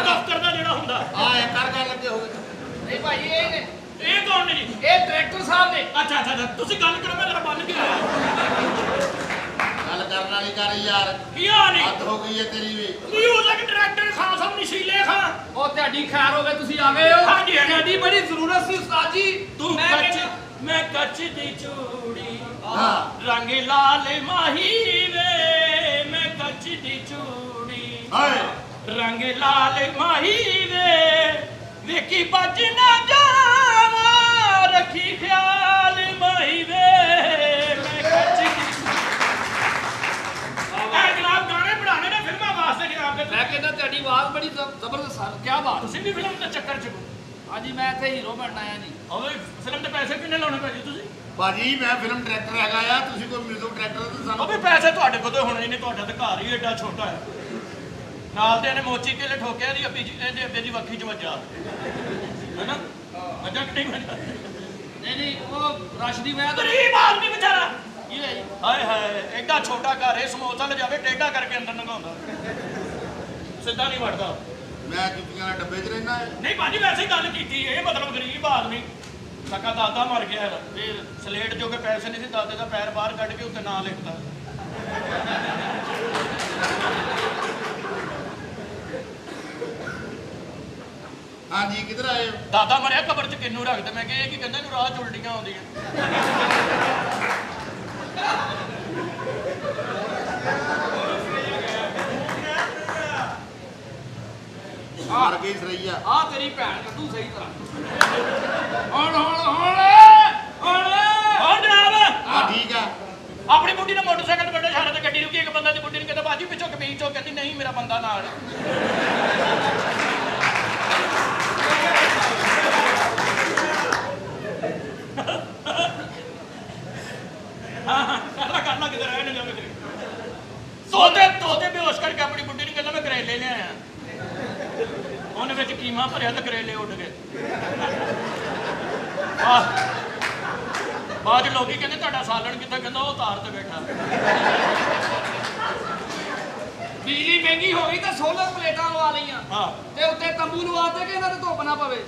ਦਫ਼ਤਰ ਦਾ ਜਿਹੜਾ ਹੁੰਦਾ ਇਹ ਕਰ ਗੱਲ ਲੱਗੇ ਹੋਵੇ ਨਹੀਂ ਭਾਈ ਇਹ ਨੇ ਇਹ ਕੌਣ ਨੇ ਜੀ ਇਹ ਡਾਇਰੈਕਟਰ ਸਾਹਿਬ ਨੇ ਅੱਛਾ ਅੱਛਾ ਤੁਸੀਂ ਗੱਲ ਕਰੋ ਮੈਂ ਜਰਾ ਬੰਨ ਕੇ ਆਇਆ ਗੱਲ ਕਰਨ ਵਾਲੀ ਕਰ ਯਾਰ ਕੀ ਆ ਨਹੀਂ ਹੱਦ ਹੋ ਗਈ ਹੈ ਤੇਰੀ ਵੀ ਮਿਊਜ਼ਿਕ ਡਾਇਰੈਕਟਰ ਖਾਨ ਸਾਹਿਬ ਨਸ਼ੀਲੇ ਖਾਂ ਉਹ ਤੁਹਾਡੀ ਖੈਰ ਹੋਵੇ ਤੁਸੀਂ ਆ ਗਏ ਹੋ ਹਾਂਜੀ, ਹਾਂਜੀ। ਤੁਹਾਡੀ ਬੜੀ ਜ਼ਰੂਰਤ ਸੀ ਉਸਤਾਦ ਜੀ ਤੂੰ ਮੈਂ ਕੱਚ ਕਹਿੰਦਾ- ਮੈਂ ਕੱਚ ਦੀ ਚੂੜੀ ਹਾਂ ਰੰਗ ਲਾਲ ਮਾਹੀ ਵੇ ਮੈਂ ਕੱਚ ਦੀ ਚੂੜੀ ਹਾਏ ਰੰਗ ਲਾਲ ਮਾਹੀ ਵੇ ਵੇਖੀ ਬੱਜ ਨਾ ਜਾਵਾਂ ਰੱਖੀ ਖਿਆਲ ਮਾਹੀ ਵੇ ਮੈਂ ਕੱਚ ਦੀ ਇਹ ਜਨਾਬ ਗਾਣੇ ਬਣਾਣੇ ਨੇ ਫਿਲਮਾਂ ਵਾਸਤੇ ਜਨਾਬ ਦੇ ਮੈਂ ਕਹਿੰਦਾ ਤੁਹਾਡੀ ਆਵਾਜ਼ ਬੜੀ ਜ਼ਬਰਦਸਤ ਹੈ ਕੀ ਬਾਤ ਤੁਸੀਂ ਵੀ ਫਿਲਮ ਦੇ ਚੱਕਰ ਚ ਹਾਂਜੀ ਮੈਂ ਇੱਥੇ ਹੀਰੋ ਬਣਨਾ ਆਇਆ ਜੀ ਹੋਵੇ ਫਿਲਮ ਦੇ ਪੈਸੇ ਕਿੰਨੇ ਲਾਉਣੇ ਪੈ ਜੀ ਤੁਸੀਂ ਬਾਜੀ ਮੈਂ ਫਿਲਮ ਡਾਇਰੈਕਟਰ ਹੈਗਾ ਆ ਤੁਸੀਂ ਕੋਈ ਮਿਊਜ਼ਿਕ ਡਾਇਰੈਕਟਰ ਤੇ ਉਹ ਸਾਨੂੰ ਵੀ ਪੈਸੇ ਤੁਹਾਡੇ ਕੋਲ ਤਾਂ ਹੋਣੇ ਹੀ ਨਹੀਂ ਤੁਹਾਡਾ ਤਾਂ ਘਰ ਹੀ ਏਡਾ ਛੋਟਾ ਹੈ ਨਾਲ ਦੇ ਨੇ ਮੋਚੀ ਕੇਲੇ ਠੋਕਿਆ ਦੀ ਅੱਬੀ ਇਹਦੇ ਅੱਬੇ ਦੀ ਵੱਖੀ ਚ ਵੱਜਾ ਹੈਨਾ ਵੱਜਾ ਕਿ ਨਹੀਂ ਵੱਜਾ ਨਹੀਂ ਨਹੀਂ ਉਹ ਰਸ਼ ਦੀ ਵਜ੍ਹਾ ਤੋਂ ਗਰੀਬ ਆਦਮੀ ਵਿਚਾਰਾ ਕੀ ਹੈ ਜੀ ਹਾਏ ਹਾਏ ਏਡਾ ਛੋਟਾ ਘਰ ਇਹ ਸਮੋਸਾ ਲੈ ਜਾਵੇ ਟੇਢਾ ਕਰਕੇ ਅੰਦਰ ਲੰਘਾਉਂਦਾ ਸਿੱਧਾ ਨਹੀਂ ਵੜਦਾ ਮੈਂ ਜੁੱਤੀਆਂ ਦੇ ਡੱਬੇ 'ਚ ਰਹਿਣਾ ਹੈ ਨਹੀਂ ਭਾਜੀ ਵੈਸੇ ਹੀ ਗੱਲ ਕੀਤੀ ਇਹ ਮਤਲਬ ਗਰੀਬ ਆਦਮੀ ਸਕਾ ਦਾਦਾ ਮਰ ਗਿਆ ਤੇ ਸਲੇਟ ਜੋ ਕੇ ਪੈਸੇ ਨਹੀਂ ਸੀ ਦਾਦੇ ਦਾ ਪੈਰ ਬਾਹਰ ਕੱਢ ਕੇ ਉੱਤੇ ਨਾਂ ਲਿਖਦਾ ਹਾਂਜੀ ਕਿੱਧਰ ਆਏ ਹੋ ਦਾਦਾ ਮਰਿਆ ਕਬਰ ਚ ਕਿੰਨੂੰ ਰੱਖਦੇ ਮੈਂ ਕਿਹਾ ਇਹ ਕੀ ਕਹਿੰਦਾ ਇਹਨੂੰ ਰਾਹ ਚ ਉਲਟੀਆਂ ਆਉਂਦੀਆਂ ਹਾਰ ਗਈ ਸਰਈਆ ਆ ਤੇਰੀ ਭੈਣ ਕੱਢੂ ਸਹੀ ਤਰ੍ਹਾਂ ਹੁਣ ਹੁਣ ਹੁਣ ਹੁਣ ਹੋਰ ਜਨਾਬ ਹਾਂ ਠੀਕ ਆ ਆਪਣੀ ਬੁੱਢੀ ਨੇ ਮੋਟਰਸਾਈਕਲ ਵੱਡੇ ਸ਼ਹਿਰ ਤੇ ਗੱਡੀ ਰੁਕੀ ਇੱਕ ਬੰਦਾ ਦੀ ਬੁੱਢੀ ਨੂੰ ਕਹਿੰਦਾ ਬਾਜੀ ਪਿੱਛੋਂ ਕਮੀਜ਼ ਚੋਂ ਕਹਿੰਦੀ ਨਹੀਂ ਮੇਰਾ ਬੰਦਾ ਨਾਲ ਹਾਂ ਕਰ ਲਾ ਕਿਧਰ ਆਇਆ ਨਾ ਜਾਵੇ ਤੋਤੇ ਬੇਹੋਸ਼ ਕਰਕੇ ਆਪਣੀ ਬੁੱਢੀ ਨੂੰ ਕਹਿੰਦਾ ਮੈਂ ਕਰੇਲੇ ਲਿਆਇਆ ਉਹਨੇ ਵਿੱਚ ਕੀਮਾ ਭਰਿਆ ਤੇ ਕਰੇਲੇ ਉੱਡ ਗਏ ਬਾਅਦ ਲੋਕੀ ਕਹਿੰਦੇ ਤੁਹਾਡਾ ਸਾਲਣ ਕਿੱਥੇ ਕਹਿੰਦਾ ਉਹ ਤਾਰ ਤੇ ਬੈਠਾ ਬਿਜਲੀ ਮਹਿੰਗੀ ਹੋ ਗਈ ਤਾਂ ਸੋਲਰ ਪਲੇਟਾਂ ਲਵਾ ਲਈਆਂ ਹਾਂ ਤੇ ਉੱਤੇ ਤੰਬੂ ਲਵਾ ਦੇ ਕਿ ਇਹਨਾਂ ਤੇ ਧੁੱਪ ਨਾ ਪਵੇ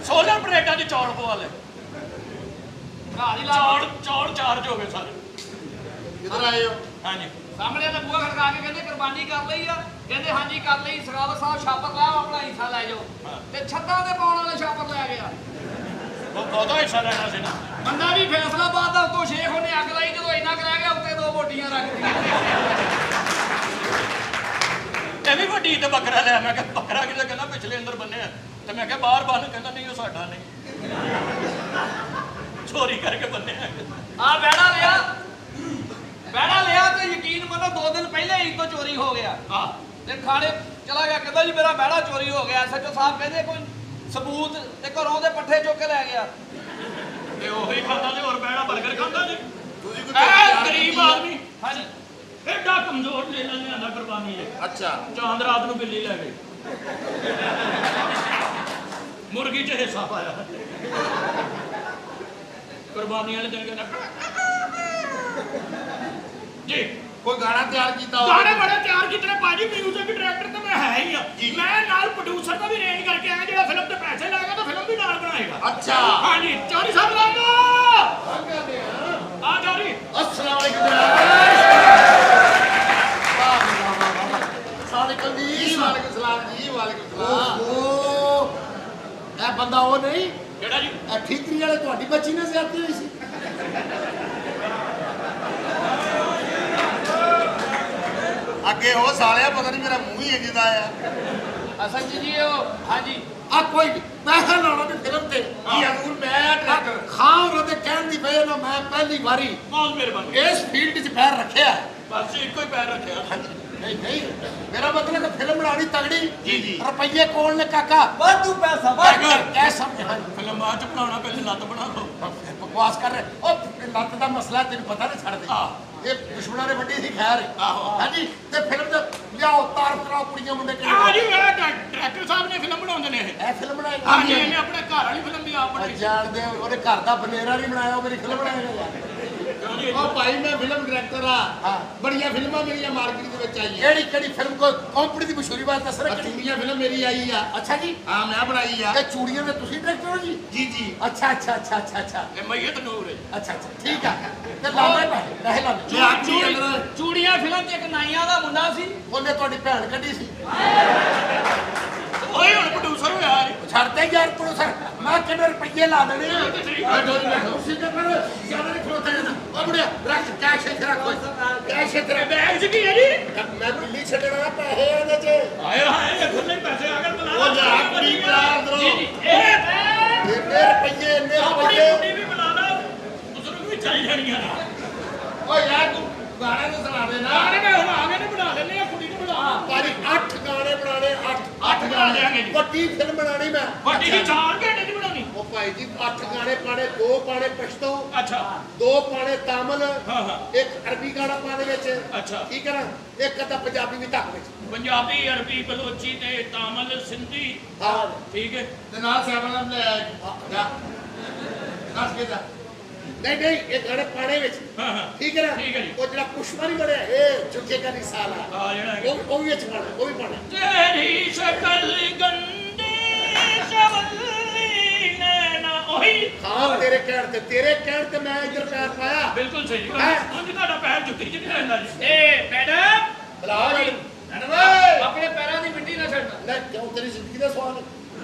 ਸੋਲਰ ਪਲੇਟਾਂ ਦੀ ਚੌੜ ਪਵਾ ਲੈ ਘਰ ਹੀ ਲਾ ਚੌੜ ਚਾਰਜ ਹੋ ਗਏ ਸਾਰੇ ਕਿੱਧਰ ਆਏ ਹੋ ਹਾਂਜੀ ਸਾਹਮਣੇ ਤਾਂ ਬੂਹਾ ਖੜਕਾ ਕੇ ਕਹਿੰਦੇ ਕੁਰਬਾਨੀ ਕਰ ਲਈ ਆ ਕਹਿੰਦੇ ਹਾਂਜੀ ਕਰ ਲਈ ਸਗਾਵਤ ਸਾਹਿਬ ਛਾਪਰ ਲਾਓ ਆਪਣਾ ਹਿੱਸਾ ਲੈ ਜਾਓ ਤੇ ਛੱਤਾਂ ਤੇ ਪਾਉਣ ਵਾਲੇ ਛਾਪਰ ਲੈ ਗਿਆ ਉਹ ਬਹੁਤਾ ਹਿੱਸਾ ਲੈਣਾ ਸੀ ਨਾ ਬੰਦਾ ਵੀ ਫੈਸਲਾਬਾਦ ਦਾ ਉਤੋਂ ਸ਼ੇਖ ਉਹਨੇ ਅੱਗ ਲਾਈ ਜਦੋਂ ਇੰਨਾ ਕੁ ਰਹਿ ਗਿਆ ਉੱਤੇ ਦੋ ਬੋਟੀਆਂ ਰੱਖ ਦਿੱਤੀਆਂ ਇਹ ਵੀ ਵੱਡੀ ਤੇ ਬੱਕਰਾ ਲਿਆ ਮੈਂ ਕਿਹਾ ਬੱਕਰਾ ਕਿਤੇ ਕਹਿੰਦਾ ਪਿਛਲੇ ਅੰਦਰ ਬੰਨਿਆ ਤੇ ਮੈਂ ਕਿਹਾ ਬਾਹਰ ਬੰਨ ਕਹਿੰਦਾ ਨਹੀਂ ਉਹ ਸਾਡਾ ਨਹੀਂ ਚੋਰੀ ਕਰਕੇ ਬੰਨਿਆ ਆ ਬਹਿਣਾ ਲਿਆ ਤੇ ਯਕੀਨ ਮੰਨੋ 2 ਦਿਨ ਪਹਿਲੇ ਹੀ ਤੋਂ ਚੋਰੀ ਹੋ ਗਿਆ ਹਾਂ ਤੇ ਖਾਣੇ ਚਲਾ ਗਿਆ ਕਹਿੰਦਾ ਜੀ ਮੇਰਾ ਬਹਿਣਾ ਚੋਰੀ ਹੋ ਗਿਆ ਐਸਐਚਓ ਸਾਹਿਬ ਕਹਿੰਦੇ ਕੋਈ ਸਬੂਤ ਤੇ ਘਰੋਂ ਦੇ ਪੱਠੇ ਚੁੱਕ ਕੇ ਲੈ ਗਿਆ ਤੇ ਉਹੀ ਖਾਂਦਾ ਤੇ ਹੋਰ ਬੈਣਾ 버ਗਰ ਖਾਂਦਾ ਜੀ ਤੁਸੀਂ ਐ ਗਰੀਬ ਆਦਮੀ ਹਾਂਜੀ ਐਡਾ ਕਮਜ਼ੋਰ ਲੈ ਲੈਣੇ ਆਂਦਾ ਕੁਰਬਾਨੀ ਹੈ ਅੱਛਾ ਚਾਂਦ ਰਾਤ ਨੂੰ ਬਿੱਲੀ ਲੈ ਗਈ ਮੁਰਗੀ ਚ ਹਿੱਸਾ ਪਾਇਆ ਕੁਰਬਾਨੀ ਵਾਲੇ ਦਿਨ ਕਹਿੰਦਾ ਜੀ ਕੋਈ ਗਾਣਾ ਤਿਆਰ ਕੀਤਾ ਹੋਵੇ ਗਾਣੇ ਬੜੇ ਤਿਆਰ ਕੀਤੇ ਨੇ ਭਾਜੀ ਮਿਊਜ਼ਿਕ ਡਾਇਰੈਕਟਰ ਤਾਂ ਮੈਂ ਹੈ ਹੀ ਆ ਮੈਂ ਨਾਲ ਪ੍ਰੋਡਿਊਸਰ ਦਾ ਵੀ ਰੇਂਜ ਕਰਕੇ ਆਇਆ ਜਿਹੜਾ ਫਿਲਮ ਤੇ ਪੈਸੇ ਲਾਏਗਾ ਤਾਂ ਫਿਲਮ ਵੀ ਨਾਲ ਬਣਾਏਗਾ ਅੱਛਾ ਹਾਂਜੀ ਚੌਧਰੀ ਸਾਹਿਬ ਲਾਗਾ ਆ ਚੌਧਰੀ अस्सलाम वालेकुम वालेकुम जी वालेकुम सलाम जी वालेकुम सलाम ओहो ਇਹ ਬੰਦਾ ਉਹ ਨਹੀਂ ਕਿਹੜਾ ਜੀ ਇਹ ਠੀਕਰੀ ਵਾਲੇ ਤੁਹਾਡੀ ਬੱਚੀ ਨੇ ਜ਼ਿਆਦਤੀ ਹੋਈ ਸੀ ਅੱਗੇ ਹੋ ਸਾਲਿਆ ਪਤਾ ਨਹੀਂ ਮੇਰਾ ਮੂੰਹ ਹੀ ਇੰਜ ਦਾ ਆ ਅਸਲ ਜੀ ਉਹ ਹਾਂਜੀ ਆ ਕੋਈ ਪੈਸਾ ਲਾਉਣਾ ਤੇ ਫਿਲਮ ਤੇ ਕੀ ਹਜ਼ੂਰ ਮੈਂ ਡਾਇਰੈਕਟਰ ਖਾਨ ਉਹਦੇ ਕਹਿਣ ਦੀ ਵਜ੍ਹਾ ਨਾਲ ਮੈਂ ਪਹਿਲੀ ਵਾਰੀ ਬਹੁਤ ਮਿਹਰਬਾਨੀ ਇਸ ਫੀਲਡ 'ਚ ਪੈਰ ਰੱਖਿਆ ਬਸ ਇੱਕੋ ਹੀ ਪੈਰ ਰੱਖਿਆ ਨਹੀਂ ਨਹੀਂ ਮੇਰਾ ਮਤਲਬ ਕਿ ਫਿਲਮ ਬਣਾਉਣੀ ਤਗੜੀ ਜੀ। ਰੁਪਈਏ ਕੋਲ ਨੇ ਕਾਕਾ ਵਾਧੂ ਪੈਸਾ ਕਹਿ ਸਮਝ ਫਿਲਮ ਬਾਅਦ ਚ ਬਣਾਉਣਾ ਪਹਿਲੇ ਲੱਤ ਬਣਾ ਲਓ ਬਕਵਾਸ ਕਰ ਰਹੇ ਉਹ ਲੱਤ ਦਾ ਮਸਲਾ ਤੈਨੂੰ ਪਤਾ ਨਹੀਂ ਛੱਡਦੇ ਇਹ ਦੁਸ਼ਮਣਾਂ ਨੇ ਵੱਡੀ ਸੀ ਖੈਰ ਹਾਂਜੀ ਤੇ ਫਿਲਮ ਦਾ ਲਿਆਓ ਤਾਰ ਕਰਾਓ ਕੁੜੀਆਂ ਮੁੰਡੇ ਆ ਜੀ ਇਹ ਡਾਇਰੈਕਟਰ ਸਾਹਿਬ ਨੇ ਫਿਲਮ ਬਣਾਉਂਦੇ ਨੇ ਇਹ ਫਿਲਮ ਬਣਾਈ ਹਾਂਜੀ ਇਹਨੇ ਆਪਣੇ ਘਰ ਵਾਲੀ ਫਿਲਮ ਵੀ ਆਪ ਬਣਾਈ ਜਾਣਦੇ ਉਹਨੇ ਘਰ ਦਾ ਬਨੇਰਾ ਨਹੀਂ ਬਣਾਇਆ ਉਹ ਮੇਰੀ ਫਿਲਮ ਬਣਾਏਗਾ ਜੀ ਉਹ ਭਾਈ ਮੈਂ ਫਿਲਮ ਡਾਇਰੈਕਟਰ ਆ ਬੜੀਆਂ ਫਿਲਮਾਂ ਮੇਰੀਆਂ ਮਾਰਕੀਟ ਦੇ ਵਿੱਚ ਆਈਆਂ ਕਿਹੜੀ ਫਿਲਮ ਕੋ ਕੰਪਨੀ ਦੀ ਮਸ਼ਹੂਰੀ ਬਾਤ ਦੱਸ ਰਹੇ ਚੂੜੀਆਂ ਫਿਲਮ ਮੇਰੀ ਆਈ ਆ ਅੱਛਾ ਜੀ ਹਾਂ ਮੈਂ ਬਣਾਈ ਆ ਇਹ ਚੂੜੀਆਂ ਦੇ ਤੁਸੀਂ ਡਾਇਰੈਕਟਰ ਹੋ ਜੀ ਜੀ ਜੀ ਅੱਛਾ ਇਹ ਮਈਤ ਨੂਰ ਹੈ ਅੱਛਾ ਠੀਕ ਆ ਤੇ ਲਾਵੇ ਪੈਸੇ ਲਾਵੇ ਚੂੜੀਆਂ ਫਿਲਮ 'ਚ ਇੱਕ ਨਾਈਆਂ ਦਾ ਮੁੰਡਾ ਸੀ ਉਹਨੇ ਤੁਹਾਡੀ ਭੈਣ ਕੱਢੀ ਸੀ ਓਏ ਹੁਣ ਪ੍ਰੋਡਿਊਸਰ ਹੋਇਆ ਛੱਡਦੇ ਯਾਰ ਪ੍ਰੋਡਿਊਸਰ ਮੈਂ ਕਿੰਨੇ ਰੁਪਏ ਲਾ ਦੇਣੇ ਆ ਤੁਸੀਂ ਤੇ ਫਿਰ ਜਿਆਦਾ ਨਹੀਂ ਖਲੋਤਾ ਜਾਂਦਾ ਉਹ ਮੁੰਡਿਆ ਰੱਖ ਕੈਸ਼ ਇੱਥੇ ਰੱਖ ਕੈਸ਼ ਇੱਥੇ ਰੱਖ ਬੈਗ ਚ ਕੀ ਹੈ ਜੀ ਮੈਂ ਦਿੱਲੀ ਛੱਡਣਾ ਪੈਸੇ ਇਹਦੇ ਚ ਆਏ ਹਾਏ ਖੁੱਲੇ ਪੈਸੇ ਆ ਗਏ ਬੁਲਾ ਉਹ ਜਾ ਕੁੜੀ ਬੁਲਾ ਅੰਦਰੋਂ ਇੰਨੇ ਆਪਣੀ ਰੁਪਏ ਕੁੜੀ ਵੀ ਬੁਲਾ ਲਾ ਬਜ਼ੁਰਗ ਵੀ ਚਾਹੀ ਜਾਣੀਆਂ ਓ ਯਾਰ ਤੂੰ ਗਾਣੇ ਨੂੰ ਸੁਣਾ ਦੇ ਨਾ ਗਾਣੇ ਮੈਂ ਹੁਣ ਆ ਗਏ ਨੇ ਬਣਾ ਲੈਣੇ ਆ ਕੁੜੀ ਨੂੰ ਬੁਲਾ ਭਾਜੀ 8 ਗਾਣੇ ਬਣਾਣੇ 8 ਬਣਾ ਦਿਆਂਗੇ ਜੀ ਵੱਡੀ ਫਿਲਮ ਬਣਾਣੀ ਮੈਂ ਵੱਡੀ ਦੀ 4 ਘੰਟੇ ਦੀ ਬਣਾਉਣੀ ਉਹ ਭਾਈ ਜੀ 8 ਗਾਣੇ ਪਾਣੇ 2 ਪਾਣੇ ਪਸ਼ਤੋ ਅੱਛਾ 2 ਪਾਣੇ ਤਾਮਿਲ ਹਾਂ ਹਾਂ ਇੱਕ ਅਰਬੀ ਗਾਣਾ ਪਾ ਦੇ ਵਿੱਚ ਅੱਛਾ ਠੀਕ ਹੈ ਨਾ ਇੱਕ ਅੱਧਾ ਪੰਜਾਬੀ ਵੀ ਧੱਕ ਵਿੱਚ ਪੰਜਾਬੀ ਅਰਬੀ ਬਲੋਚੀ ਤੇ ਤਾਮਿਲ ਸਿੰਧੀ ਹਾਂ ਠੀਕ ਹੈ ਤੇ ਨਾਲ ਸੈਵਨ ਲੈ ਜਾ ਦੱਸ ਕੇ ਜਾ ਨਹੀਂ ਇਹ ਗਾਣੇ ਪਾਣੇ ਵਿੱਚ ਹਾਂ ਹਾਂ ਠੀਕ ਹੈ ਨਾ ਠੀਕ ਹੈ ਜੀ। ਉਹ ਜਿਹੜਾ ਪੁਸ਼ਪਾ ਨਹੀਂ ਬਣਿਆ ਇਹ ਝੁਕੇਗਾ ਨਹੀਂ ਸਾਲਾ ਆ ਜਿਹੜਾ ਹੈਗਾ। ਉਹ ਵੀ ਵਿੱਚ ਪਾਣਾ ਉਹ ਵੀ ਪਾਣਾ ਤੇਰੀ ਸ਼ਕਲ ਗੰਦੀ ਸਵੱਲੀ ਨੈਣਾ ਉਹੀ ਹਾਂ ਤੇਰੇ ਕਹਿਣ ਤੇ ਮੈਂ ਇੱਧਰ ਪੈਰ ਪਾਇਆ ਬਿਲਕੁਲ ਸਹੀ ਗੱਲ ਹੈਂ? ਉਂਝ ਤੁਹਾਡਾ ਪੈਰ ਜੁੱਤੀ ਚ ਨਹੀਂ ਰਹਿੰਦਾ ਜੀ ਏ ਮੈਡਮ ਬੁਲਾ ਮੈਡਮ ਓਏ ਆਪਣੇ ਪੈਰਾਂ ਦੀ ਮਿੱਟੀ ਨਾ ਛੱਡਣਾ ਲੈ ਕਿਉਂ ਤੇਰੀ ਜ਼ਿੰਦਗੀ ਦਾ ਸਵਾਲ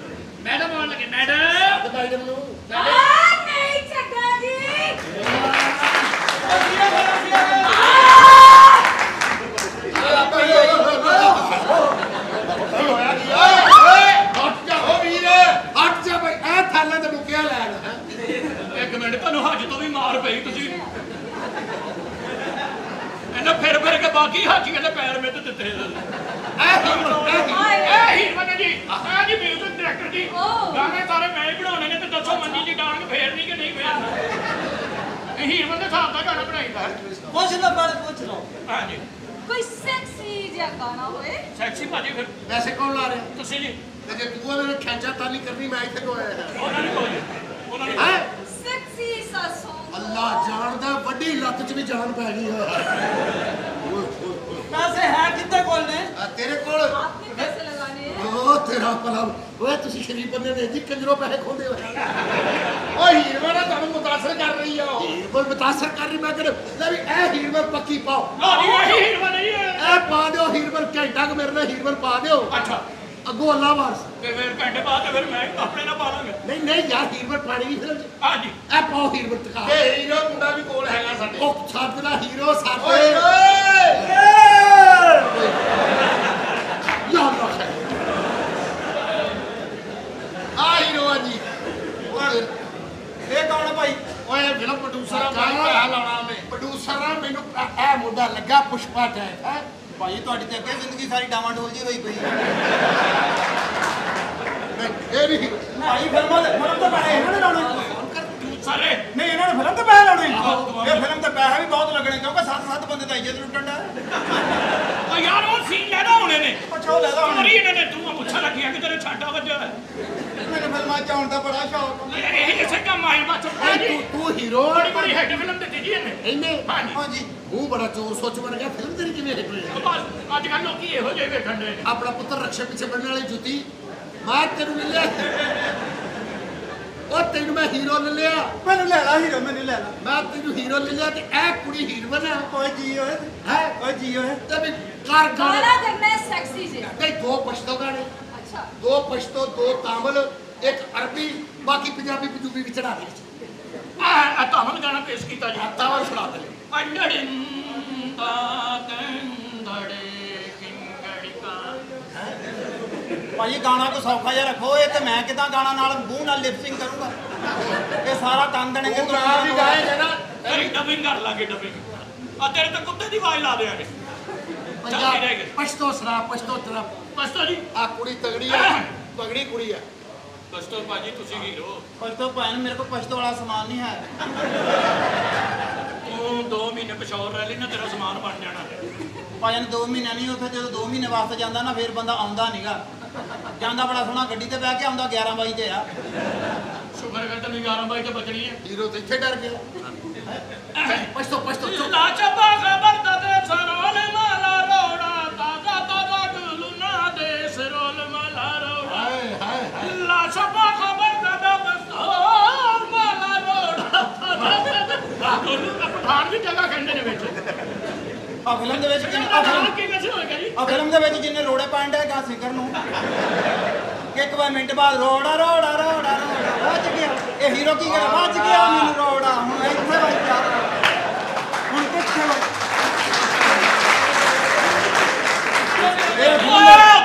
ਮੈਡਮ ਆਉਣ ਲੱਗੇ ਮੈਡਮ ਤੇ ਮੈਡਮ ਨੂੰ ਨਹੀਂ ਚੱਗਾ ਜੀ ਹਟ ਜਾ ਹੋ ਵੀਰ ਹਟ ਜਾ ਬਈ ਇਹ ਥਾਲੇ ਤੇ ਮੁੱਕਿਆ ਲੈਣ ਇੱਕ ਮਿੰਟ ਤੁਹਾਨੂੰ ਹੱਜ ਤੋਂ ਵੀ ਮਾਰ ਪਈ ਤੁਸੀਂ ਇਹਨਾਂ ਫਿਰ ਕੇ ਬਾਕੀ ਹਾਜੀਆਂ ਦੇ ਪੈਰ ਮੇਰੇ ਤੇ ਦਿੱਤੇ ਇਹ ਹੀਰਮਨ ਜੀ ਇਹ ਜੀ ਮਿਊਜ਼ਿਕ ਡਾਇਰੈਕਟਰ ਜੀ ਗਾਣੇ ਸਾਰੇ ਮੈਂ ਹੀ ਬਣਾਉਣੇ ਨੇ ਤੇ ਦੱਸੋ ਮੰਨੀ ਜੀ ਡਾਂਗ ਫੇਰਨੀ ਕਿ ਨਹੀਂ ਫੇਰਨੀ ਇਹ ਹੀਰਮਨ ਦੇ ਹਿਸਾਬ ਦਾ ਗਾਣਾ ਬਣਾਈਦਾ ਪੁੱਛ ਲਓ ਹਾਂਜੀ ਕੋਈ ਸੈਕਸੀ ਜਿਹਾ ਗਾਣਾ ਹੋਏ ਸੈਕਸੀ ਭਾਜੀ ਫਿਰ ਵੈਸੇ ਕੌਣ ਲਾ ਰਿਹਾ ਤੁਸੀਂ ਜੀ ਤੇ ਜੇ ਤੂੰ ਉਹਨੇ ਖੈਂਚਾ ਤਾਲੀ ਕਰਨੀ ਮੈਂ ਇੱਥੇ ਤੋਂ ਆਇਆ ਉਹਨਾਂ ਨੇ ਕੋਈ ਉਹਨਾਂ ਨੇ ਹੈ ਸੈਕਸੀ ਸਾ ਸੌਂਗ ਅੱਲਾ ਜਾਣਦਾ ਵੱਡੀ ਲੱਤ 'ਚ ਵੀ ਜਾਨ ਪੈ ਗਈ ਹੈ ਪੈਸੇ ਹੈ ਕਿੱਥੇ ਕੋਲ ਨੇ ਤੇਰੇ ਕੋਲ आपने पैसे लगाने हैं ਉਹ ਤੇਰਾ ਭਲਾ ਓਏ ਤੁਸੀਂ ਸ਼ਰੀਫ ਬੰਦੇ ਨੇ ਜੀ ਕੰਜਰੋ ਪੈਸੇ ਖੋਦੇ ਹੋਏ ਓ ਹੀਰਵਾਨਾ ਤੁਹਾਨੂੰ ਮੁਤਾਸਰ ਕਰ ਰਹੀ ਆ ਹੀਰਵਨ ਮੁਤਾਸਰ ਕਰ ਰਹੀ ਮੈਂ ਕਹਿੰਦਾ ਲੈ ਵੀ ਇਹ ਹੀਰਵਨ ਪੱਕੀ ਪਾਓ ਨਹੀਂ ਇਹ ਹੀਰਮਨ ਜੀ ਇਹ ਪਾ ਦਿਓ ਹੀਰਵਨ ਘੰਟਾ ਕੁ ਮੇਰੇ ਨਾਲ ਹੀਰਵਨ ਪਾ ਦਿਓ ਅੱਛਾ ਅੱਗੋਂ ਅੱਲਾ ਵਾਰਸ ਤੇ ਫਿਰ ਘੰਟੇ ਬਾਅਦ ਤੇ ਫਿਰ ਮੈਂ ਆਪਣੇ ਨਾਲ ਪਾ ਲਾਂਗੇ ਨਹੀਂ ਯਾਰ ਹੀਰਵਨ ਪਾਣੀ ਨਹੀਂ ਫਿਲਮ 'ਚ ਹਾਂਜੀ ਇਹ ਪਾਓ ਹੀਰਵਨ ਟਕਾ ਤੇ ਹੀਰੋ ਮੁੰਡਾ ਵੀ ਕੋਲ ਹੈਗਾ ਸਾਡੇ ਉਹ ਛੱਡ ਦਾ ਹੀਰੋ ਸਾਡੇ ਓਏ ਯਾ ਅੱਲਾ ਖੈਰ ਆ ਹੀਰੋ ਆ ਜੀ ਇਹ ਕੌਣ ਆ ਭਾਈ ਓਏ ਫਿਲਮ ਪ੍ਰੋਡਿਊਸਰ ਆ ਭਾਈ ਪੈਸਾ ਲਾਉਣਾ ਉਹਨੇ ਪ੍ਰੋਡਿਊਸਰ ਆ ਮੈਨੂੰ ਇਹ ਮੁੰਡਾ ਲੱਗਾ ਪੁਸ਼ਪਾ ਟੈਕ ਹੈ ਭਾਈ ਤੁਹਾਡੀ ਤੇ ਅੱਗੇ ਜ਼ਿੰਦਗੀ ਸਾਰੀ ਡਾਵਾਂਡੋਲ ਜੀ ਹੋਈ ਪਈ ਇਹ ਨਹੀਂ ਭਾਈ ਫਿਲਮ ਤਾਂ ਪੈਸੇ ਇਹਨਾਂ ਨੇ ਲਾਉਣੇ ਸਾਰੇ ਨਹੀਂ ਇਹਨਾਂ ਨੇ ਫਿਲਮ ਤੇ ਪੈਸੇ ਲਾਉਣੇ ਇਹ ਫਿਲਮ ਤੇ ਪੈਸੇ ਵੀ ਬਹੁਤ ਲੱਗਣੇ ਕਿਉਂਕਿ 7-7 ਬੰਦੇ ਤਾਂ ਇੱਜ਼ਤ ਲੁੱਟਣ ਦਾ ਓ ਯਾਰ ਉਹ ਸੀਨ ਲੈਦਾ ਹੋਣੇ ਨੇ ਅੱਛਾ ਉਹ ਲੈਦਾ ਹੁਣ ਸੋਰੀ ਇਹਨਾਂ ਨੇ ਤੂੰ ਪੁੱਛਾ ਲੱਗਿਆ ਕਿ ਤੇਰੇ ਛਾਟਾ ਵੱਜਿਆ ਹੈ ਮੈਨੂੰ ਫਿਲਮਾਂ ਚ ਆਉਣ ਦਾ ਬੜਾ ਸ਼ੌਕ ਇਹ ਇਸੇ ਕੰਮ ਆਏ ਬਾਅਦ ਓਏ ਤੂੰ ਹੀਰੋ ਬੜੀ ਬੜੀ ਹੈਡ ਫਿਲਮ ਦਿੱਤੀ ਜੀ ਇਹਨੇ ਇਹਨੇ ਹਾਂਜੀ ਹਾਂਜੀ ਮੂੰਹ ਬੜਾ ਚੋਰ ਸੋਚ ਬਣ ਗਿਆ ਫਿਲਮ ਤੇਰੀ ਕਿਵੇਂ ਹਿੱਟ ਹੋਈ ਉਹ ਬਸ ਅੱਜ ਕੱਲ ਲੋਕੀ ਇਹੋ ਜਿਹੇ ਵੇਖਣ ਦੇ ਨੇ ਆਪਣਾ ਪੁੱਤਰ ਰਕਸ਼ੇ ਪਿੱਛੇ ਬਣਨ ਵਾਲੀ ਜੁੱਤੀ ਮੈਂ ਤੈਨੂੰ ਲੈ ਲਿਆ ਉਹ ਤੈਨੂੰ ਮੈਂ ਹੀਰੋ ਲੈ ਲਿਆ ਮੈਨੂੰ ਲੈ ਲਾ ਹੀਰੋ ਮੈਨੂੰ ਲੈ ਲਾ ਮੈਂ ਤੈਨੂੰ ਹੀਰੋ ਲੈ ਲਿਆ ਤੇ ਇਹ ਕੁੜੀ ਹੀਰੋਇਨ ਆ ਓਏ ਜੀ ਓਏ ਹੈ ਓਏ ਜੀ ਓਏ ਤੇ ਵੀ ਕਰ ਗਾਣੇ गाना करना है सेक्सी से ਨਹੀਂ 2 ਪਸ਼ਤੋ ਗਾਣੇ अच्छा 2 ਪਸ਼ਤੋ 2 ਤਾਮਿਲ ਇੱਕ ਅਰਬੀ ਬਾਕੀ ਪੰਜਾਬੀ ਪੰਜਾਬੀ ਵਿੱਚ ਚੜਾ ਦੇ ਆ ਤੁਹਾਨੂੰ ਗਾਣਾ ਪੇਸ਼ ਕੀਤਾ ਜੀ ਤਾਵਲ ਸੁਣਾ ਦੇ ਅੰਡੜਿੰਦਾ ਕੰਦੜੇ ਕਿੰਗੜਿਕਾ ਭਾਈ ਗਾਣਾ ਕੋ ਸੌਖਾ ਜਿਹਾ ਰੱਖੋ ਇਹ ਤੇ ਮੈਂ ਕਿਦਾਂ ਗਾਣਾ ਨਾਲ ਮੂੰਹ ਨਾਲ ਲਿਪਸਿੰਗ ਕਰੂੰਗਾ ਇਹ ਸਾਰਾ ਤੰਦਣੇ ਤੂੰ ਨਾ ਵੀ ਗਾਏਗਾ ਨਾ ਤੇਰੀ ਡਬਿੰਗ ਕਰ ਲਾਂਗੇ ਡਬਿੰਗ ਆ ਤੇਰੇ ਤਾਂ ਕੁੱਤੇ ਦੀ ਆਵਾਜ਼ ਲਾ ਦੇਾਂਗੇ ਚੱਲਦੀ ਰਹੇਗੀ ਪਸ਼ਤੋ ਸਰਾ ਪਸ਼ਤੋ ਤਰਾ ਪਸਤੋ ਜੀ ਆ ਕੁੜੀ ਤਗੜੀ ਆ ਤਗੜੀ ਕੁੜੀ ਆ ਪਸਤੋ ਭਾਜੀ ਤੁਸੀਂ ਹੀਰੋ ਪਛਤੋ ਭਾਈ ਮੇਰੇ ਕੋਲ ਪਛਤੋ ਵਾਲਾ ਸਮਾਨ ਨਹੀਂ ਹੈ ਤੂੰ 2 ਮਹੀਨੇ ਪਿਸ਼ੌਰ ਰਹਿ ਲਈ ਨਾ ਤੇਰਾ ਸਮਾਨ ਬਣ ਜਾਣਾ ਭਾਈ 2 ਮਹੀਨੇ ਨਹੀਂ ਉੱਥੇ ਜਦੋਂ 2 ਮਹੀਨੇ ਵਾਸਤੇ ਜਾਂਦਾ ਨਾ ਫਿਰ ਬੰਦਾ ਆਉਂਦਾ ਨਹੀਂਗਾ ਜਾਂਦਾ ਬੜਾ ਸੋਹਣਾ ਗੱਡੀ ਤੇ ਬਹਿ ਕੇ ਆਉਂਦਾ 11 ਵਜੇ ਤੇ ਆ ਸ਼ੁਕਰ ਕਰ ਤੈਨੂੰ 11 ਵਜੇ ਤੇ ਬਚਣੀ ਹੈ ਹੀਰੋ ਤੇ ਇੱਥੇ ਡਰ ਗਿਆ ਪਛਤੋ ਪਛਤੋ ਲਾ ਚੱਬਾ ਖਬਰ ਦੇ ਸਰੋਲ ਮਾਲਾ ਰੋੜਾ ਤਾਜ਼ਾ ਤਾਜ਼ਾ ਗਲੂਨਾ ਦੇ ਸਰੋਲ ਮਾਲਾ ਰੋੜਾ ਹਾਏ ਹਾਏ ਹਾਏ ਲਾ ਚੱਬਾ ਖਬਰ ਦੇ ਸਰੋਲ ਮਾਲਾ ਰੋੜਾ ਪਠਾਨ ਦੀ ਜਗ੍ਹਾ ਕਹਿੰਦੇ ਨੇ ਵਿੱਚ ਆ ਫਿਲਮ ਦੇ ਵਿੱਚ ਕੀ ਮੈਸੇਜ ਹੋਏਗਾ ਜੀ ਆ ਫਿਲਮ ਦੇ ਵਿੱਚ ਜਿੰਨੇ ਰੋੜੇ ਪਾਣ ਡਿਆ ਗਾ ਸਿੰਗਰ ਨੂੰ ਇੱਕ ਵਾਰ ਮਿੰਟ ਬਾਅਦ ਰੋੜਾ ਰੋੜਾ ਰੋੜਾ ਰੋੜਾ ਵੱਜ ਗਿਆ ਇਹ ਹੀਰੋ ਕੀ ਕਰੇ ਵੱਜ ਗਿਆ ਮੈਨੂੰ ਰੋੜਾ ਹੁਣ ਇੱਥੇ ਵੱਜਿਆ ਹੁਣ ਕਿੱਥੇ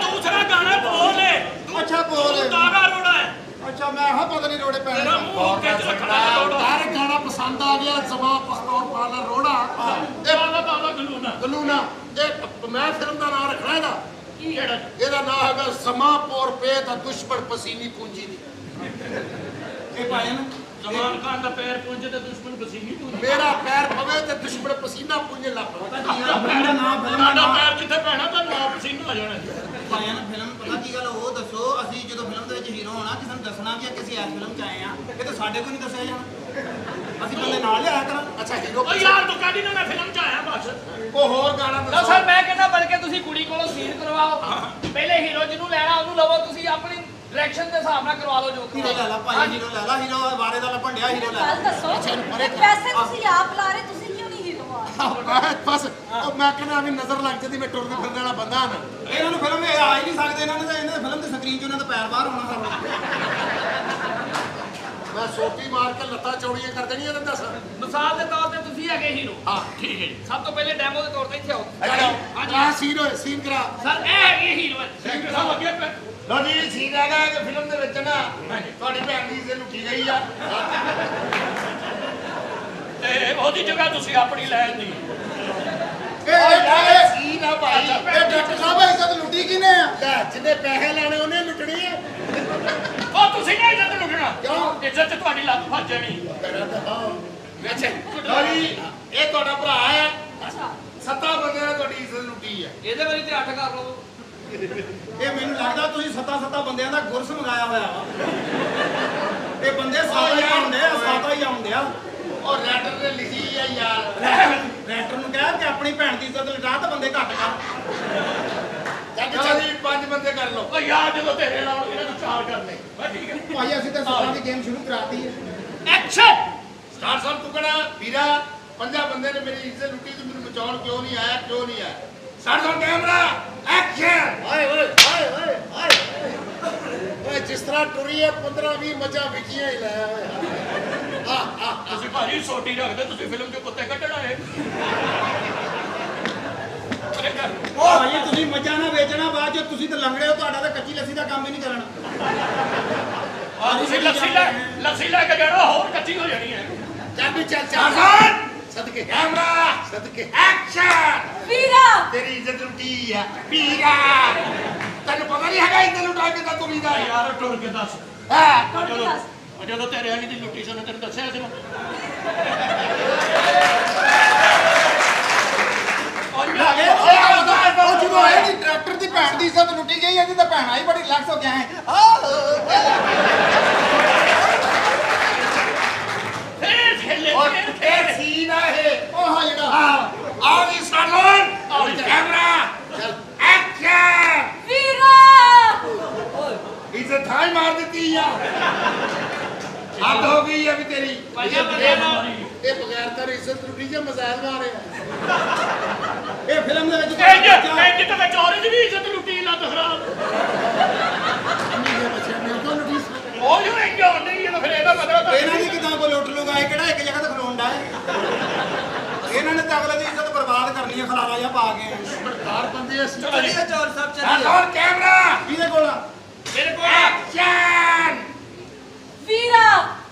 ਦੂਸਰਾ ਗਾਣਾ ਬੋਲੇ ਅੱਛਾ ਬੋਲ ਤਾਗਾ ਰੋੜਾ ਹੈ ਅੱਛਾ ਮੈਂ ਹਾਂ ਪਤਾ ਨਹੀਂ ਰੋੜੇ ਪੈਣੇ ਤੇਰਾ ਮੂੰਹ ਖਿੱਚ ਰੱਖਣਾ ਰੋੜਾ ਯਾਰ ਗਾਣਾ ਪਸੰਦ ਆ ਗਿਆ ਜ਼ਮਾ ਪਖਤੌਰ ਪਾਲਾ ਰੋੜਾ ਤਾਜ਼ਾ ਤਾਜ਼ਾ ਗਲੂਨਾ ਗਲੂਨਾ ਇਹ ਮੈਂ ਫਿਲਮ ਦਾ ਨਾਮ ਰੱਖਣਾ ਇਹਦਾ ਕਿਹੜਾ ਇਹਦਾ ਨਾਮ ਹੈਗਾ ਸਮਾਪੌਰ ਪੇ ਦਾ ਦੁਸ਼ਮਣ ਪਸੀਨੀ ਪੂੰਜੀ ਦੀ ਇਹ ਪਾਇਆ ਨਾ ਜ਼ਮਾਨ ਖਾਨ ਦਾ ਪੈਰ ਪੁੰਜੇ ਤੇ ਦੁਸ਼ਮਣ ਬਸੀਨੀ ਤੂੰ ਮੇਰਾ ਪੈਰ ਪਵੇ ਤੇ ਦੁਸ਼ਮਣ ਪਸੀਨਾ ਪੂੰਝੇ ਲੱਗ ਪਵੇ ਫਿਲਮ ਦਾ ਨਾਮ ਤੁਹਾਡਾ ਪੈਰ ਜਿੱਥੇ ਪੈਣਾ ਤੁਹਾਨੂੰ ਆਪ ਪਸੀਨਾ ਆ ਜਾਣਾ ਪਾਇਆ ਨਾ ਫਿਲਮ ਪਤਾ ਕੀ ਗੱਲ ਉਹ ਦੱਸੋ ਅਸੀਂ ਜਦੋਂ ਫਿਲਮ ਦੇ ਵਿੱਚ ਹੀਰੋ ਹੋਣਾ ਕਿਸੇ ਨੂੰ ਦੱਸਣਾ ਵੀ ਆ ਕਿਸੇ ਐਸ ਫਿਲਮ ਚ ਆਏ ਆ ਇਹ ਤਾਂ ਸਾਡੇ ਕੋਲ ਨਹੀਂ ਦੱਸਿਆ ਜਾਣਾ ਅਸੀਂ ਬੰਦੇ ਨਾਲ ਲਿਆਇਆ ਕਰਾਂ ਅੱਛਾ ਹੀਰੋ ਓ ਯਾਰ ਤੂੰ ਕਾਹਦੀ ਨਾ ਮੈਂ ਫਿਲਮ ਚ ਆਇਆ ਬਸ ਕੋ ਹੋਰ ਗਾਣਾ ਨਾ ਦੱਸੋ ਸਰ ਮੈਂ ਕਹਿੰਦਾ ਬਲਕਿ ਤੁਸੀਂ ਕੁੜੀ ਕੋਲੋਂ ਸੀਨ ਕਰਵਾਓ ਪਹਿਲੇ ਹੀਰੋ ਜਿਹਨੂੰ ਲੈਣਾ ਉਹਨੂੰ ਲਵੋ ਤੁਸੀਂ ਆਪਣੀ ਡਾਇਰੈਕਸ਼ਨ ਦੇ ਹਿਸਾਬ ਨਾਲ ਕਰਵਾ ਲਓ ਜੋ ਹੀਰੋ ਲੈ ਲਾ ਭਾਈ ਹੀਰੋ ਲੈ ਲਾ ਹੀਰੋ ਬਾਰੇ ਦਾ ਲੱਭਣ ਹੀਰੋ ਲੈ ਲਾ ਗੱਲ ਦੱਸੋ ਪੈਸੇ ਤੁਸੀਂ ਆਪ ਲਾ ਰਹੇ ਤੁਸੀਂ ਕਿਉਂ ਨਹੀਂ ਹੀਰੋ ਆ ਬਸ ਉਹ ਮੈਂ ਕਹਿੰਦਾ ਵੀ ਨਜ਼ਰ ਲੱਗ ਜਾਂਦੀ ਮੈਂ ਟੁਰਦੇ ਫਿਰਨ ਵਾਲਾ ਬੰਦਾ ਹਾਂ ਇਹਨਾਂ ਨੂੰ ਫਿਲਮ ਇਹ ਆ ਹੀ ਨਹੀਂ ਸਕਦੇ ਇਹਨਾਂ ਨੇ ਤਾਂ ਇਹਨਾਂ ਦੀ ਫਿਲਮ ਦੀ ਸਕਰੀਨ 'ਚ ਉਹਨਾਂ ਦਾ ਪੈਰ ਬਾਹਰ ਹੋਣਾ ਸਾਰਾ ਮੈਂ ਸੋਟੀ ਮਾਰ ਕੇ ਲੱਤਾਂ ਚੌੜੀਆਂ ਕਰ ਦੇਣੀਆਂ ਤਾਂ ਦੱਸ ਮਿਸਾਲ ਦੇ ਤੌਰ ਤੇ ਤੁਸੀਂ ਹੈਗੇ ਹੀਰੋ ਹਾਂ ਠੀਕ ਹੈ ਜੀ ਸਭ ਤੋਂ ਪਹਿਲੇ ਡੈਮੋ ਦੇ ਤੌਰ ਤੇ ਇੱਥੇ ਆਓ ਹਾਂਜੀ ਆ ਸੀਨ ਹੋਏ ਸੀਨ ਕਰਾ ਸਰ ਇਹ ਹੈਗੀ ਹੀਰੋ ਸਭ ਅੱਗੇ ਪੈ ਲੋ ਜੀ ਸੀਨ ਹੈਗਾ ਕਿ ਫਿਲਮ ਦੇ ਵਿੱਚ ਨਾ ਤੁਹਾਡੀ ਭੈਣ ਦੀ ਇੱਜ਼ਤ ਲੁੱਟੀ ਗਈ ਆ ਤੇ ਉਹਦੀ ਜਗ੍ਹਾ ਤੁਸੀਂ ਆਪਣੀ ਲੈਣ ਦੀ ਇਹ ਸੀਨ ਆ ਭਾਈ ਇਹ ਡਾਕਟਰ ਸਾਹਿਬ ਇੱਜ਼ਤ ਲੁੱਟੀ ਕਿਨੇ ਆ ਲੈ ਜਿੰਨੇ ਪੈਸੇ ਲੈਣੇ ਉਹਨੇ ਲੁੱਟਣੀ ਹੈ ਉਹ ਤੁਸੀਂ ਨਹੀਂ ਇੱਜ਼ਤ ਲੁੱਟਣਾ ਕਿਉਂ? ਇੱਜ਼ਤ ਤੇ ਤੁਹਾਡੀ ਲੱਤ ਫਸ ਜਾਣੀ ਅੱਛਾ ਲੋ ਜੀ ਇਹ ਤੁਹਾਡਾ ਭਰਾ ਹੈ ਅੱਛਾ 7 ਬੰਦਿਆਂ ਨੇ ਤੁਹਾਡੀ ਇੱਜ਼ਤ ਲੁੱਟੀ ਹੈ ਇਹਦੇ ਵਾਰੀ ਤੇ 8 ਕਰ ਲਓ ਇਹ ਮੈਨੂੰ ਲੱਗਦਾ ਤੁਸੀਂ 7 ਬੰਦਿਆਂ ਦਾ ਗੁਰਸ ਮੰਗਾਇਆ ਹੋਇਆ ਵਾ ਇਹ ਬੰਦੇ 7 ਹੀ ਆਉਂਦੇ ਆ 7 ਹੀ ਆਉਂਦੇ ਆ ਉਹ ਲੈਟਰ ਨੇ ਲਿਖੀ ਆ ਯਾਰ ਰੈਕਟਰ ਨੂੰ ਕਹਿ ਕਿ ਆਪਣੀ ਭੈਣ ਦੀ ਇੱਜ਼ਤ ਲੁਟਾ ਤਾਂ ਬੰਦੇ ਘੱਟ ਕਰ ਚਲੋ ਜੀ 5 ਬੰਦੇ ਕਰ ਲਓ ਓ ਯਾਰ ਜਦੋਂ ਤੇਰੇ ਨਾਲ ਇਹਨਾਂ ਨੂੰ 4 ਕਰਨੇ ਬਸ ਠੀਕ ਹੈ ਭਾਈ ਅਸੀਂ ਤਾਂ ਸੱਤਾਂ ਦੀ ਗੇਮ ਸ਼ੁਰੂ ਕਰਾਤੀ ਹੈ ਐਕਸ਼ਨ ਸਟਾਰ ਸਾਹਿਬ ਤੂੰ ਕਹਣਾ ਵੀਰਾ 5 ਬੰਦੇ ਨੇ ਮੇਰੀ ਇੱਜ਼ਤ ਲੁੱਟੀ ਤੂੰ ਮੈਨੂੰ ਬਚਾਉਣ ਕਿਉਂ ਨਹੀਂ ਆਇਆ ਸਟਾਰ ਸਾਹਿਬ ਕੈਮਰਾ ਐਕਸ਼ਨ ਓਏ ਓਏ ਓਏ ਓਏ ਓਏ ਜਿਸ ਤਰ੍ਹਾਂ ਟੁਰੀ ਹੈ 15-20 ਮੱਝਾਂ ਵਿਕੀਆਂ ਹੀ ਲਾਇਆ ਹੋਇਆ ਤੁਸੀਂ ਭਾਜੀ ਸੋਟੀ ਰੱਖਦੇ ਤੁਸੀਂ ਫਿਲਮ 'ਚ ਕੁੱਤੇ ਕੱਢਣ ਆਏ ਅਰੇ ਕਰ ਭਾਈ ਤੁਸੀਂ ਮੱਝਾਂ ਨਾ ਵੇਚਣਾ ਬਾਅਦ ਚ ਤੁਸੀਂ ਤਾਂ ਲੰਗੜੇ ਹੋ ਤੁਹਾਡਾ ਤਾਂ ਕੱਚੀ ਲੱਸੀ ਦਾ ਕੰਮ ਹੀ ਨਹੀਂ ਕਰਨਾ ਆ ਤੁਸੀਂ ਲੱਸੀ ਲੈ ਕੇ ਜਾਣਾ ਹੋਰ ਕੱਚੀ ਹੋ ਜਾਣੀ ਹੈ ਚੱਲ ਵੀ ਚੱਲ ਸਦਕੇ ਕੈਮਰਾ ਸਦਕੇ ਐਕਸ਼ਨ ਵੀਰਾ ਤੇਰੀ ਇੱਜ਼ਤ ਲੁੱਟੀ ਆ ਵੀਰਾ ਤੈਨੂੰ ਪਤਾ ਨਹੀਂ ਹੈਗਾ ਇੱਜ਼ਤ ਲੁੱਟਾ ਕਿੱਦਾਂ ਤੁਰੀਦਾ ਆ ਯਾਰ ਟੁਰ ਕੇ ਦੱਸ ਹਾਂ ਜਦੋਂ ਤੇਰੇ ਵਾਲੀ ਦੀ ਲੁੱਟੀ ਸੀ ਉਹਨੇ ਤੈਨੂੰ ਦੱਸਿਆ ਸੀ ਉਹ ਜਦੋਂ ਆਏ ਜੀ ਟਰੈਕਟਰ ਦੀ ਭੈਣ ਦੀ ਇੱਜ਼ਤ ਲੁੱਟੀ ਗਈ ਇਹਦੀ ਤਾਂ ਭੈਣ ਆਈ ਬੜੀ ਰਿਲੈਕਸ ਹੋ ਗਿਆ ਹੈ ਫੇਰ ਖੇਲੇ ਔਰ ਫੇਰ ਇਹ ਖੇਲੇ ਸੀਨ ਆ ਇਹ ਉਹ ਹਾਂ ਜਿਹੜਾ ਆ ਵੀ ਸਾਲੋਨ ਕੈਮਰਾ ਚੱਲ ਐਕਸ਼ਨ ਵੀਰਾ ਇੱਜ਼ਤ ਥਾਈ ਮਾਰ ਦਿੱਤੀ ਆ ਹੱਦ ਹੋ ਗਈ ਆ ਵੀ ਤੇਰੀ ਭਾਈਆ ਬੰਦੇ ਨੂੰ ਇਹ ਬਗੈਰ ਤਾਂ ਇੱਜ਼ਤ ਲੁੱਟੀ ਜਾਂ ਮਜ਼ਾਕ ਮਾਰੇ ਇਹ ਫਿਲਮ ਦੇ ਵਿੱਚ ਇੰਜ ਤਾਂ ਵਿੱਚ ਔਰੰਜ ਵੀ ਇੱਜ਼ਤ ਲੁੱਟੀ ਨਾ ਖਰਾਬ ਉਹ ਜੋ ਇੰਜ ਹੁੰਦੀ ਹੈ ਫਿਰ ਇਹਦਾ ਮਤਲਬ ਇਹਨਾਂ ਦੀ ਕਿਦਾਂ ਕੋ ਲੁੱਟ ਲੂਗਾ ਇਹ ਕਿਹੜਾ ਇੱਕ ਜਗ੍ਹਾ ਤੇ ਖਲੋਂਦਾ ਹੈ ਇਹਨਾਂ ਨੇ ਤਾਂ ਅਗਲੇ ਦੀ ਇੱਜ਼ਤ ਬਰਬਾਦ ਕਰਨੀ ਹੈ ਖਲਾਰਾ ਜਿਹਾ ਪਾ ਕੇ ਸਰਦਾਰ ਬੰਦੇ ਅਸੀਂ ਚਲੋ ਜੀ ਚੋਰ ਸਭ ਸਾਲੋਨ ਕੈਮਰਾ ਕਿਹਦੇ ਕੋਲ ਆ? ਮੇਰੇ ਕੋਲ ਐਕਸ਼ਨ ਵੀਰਾ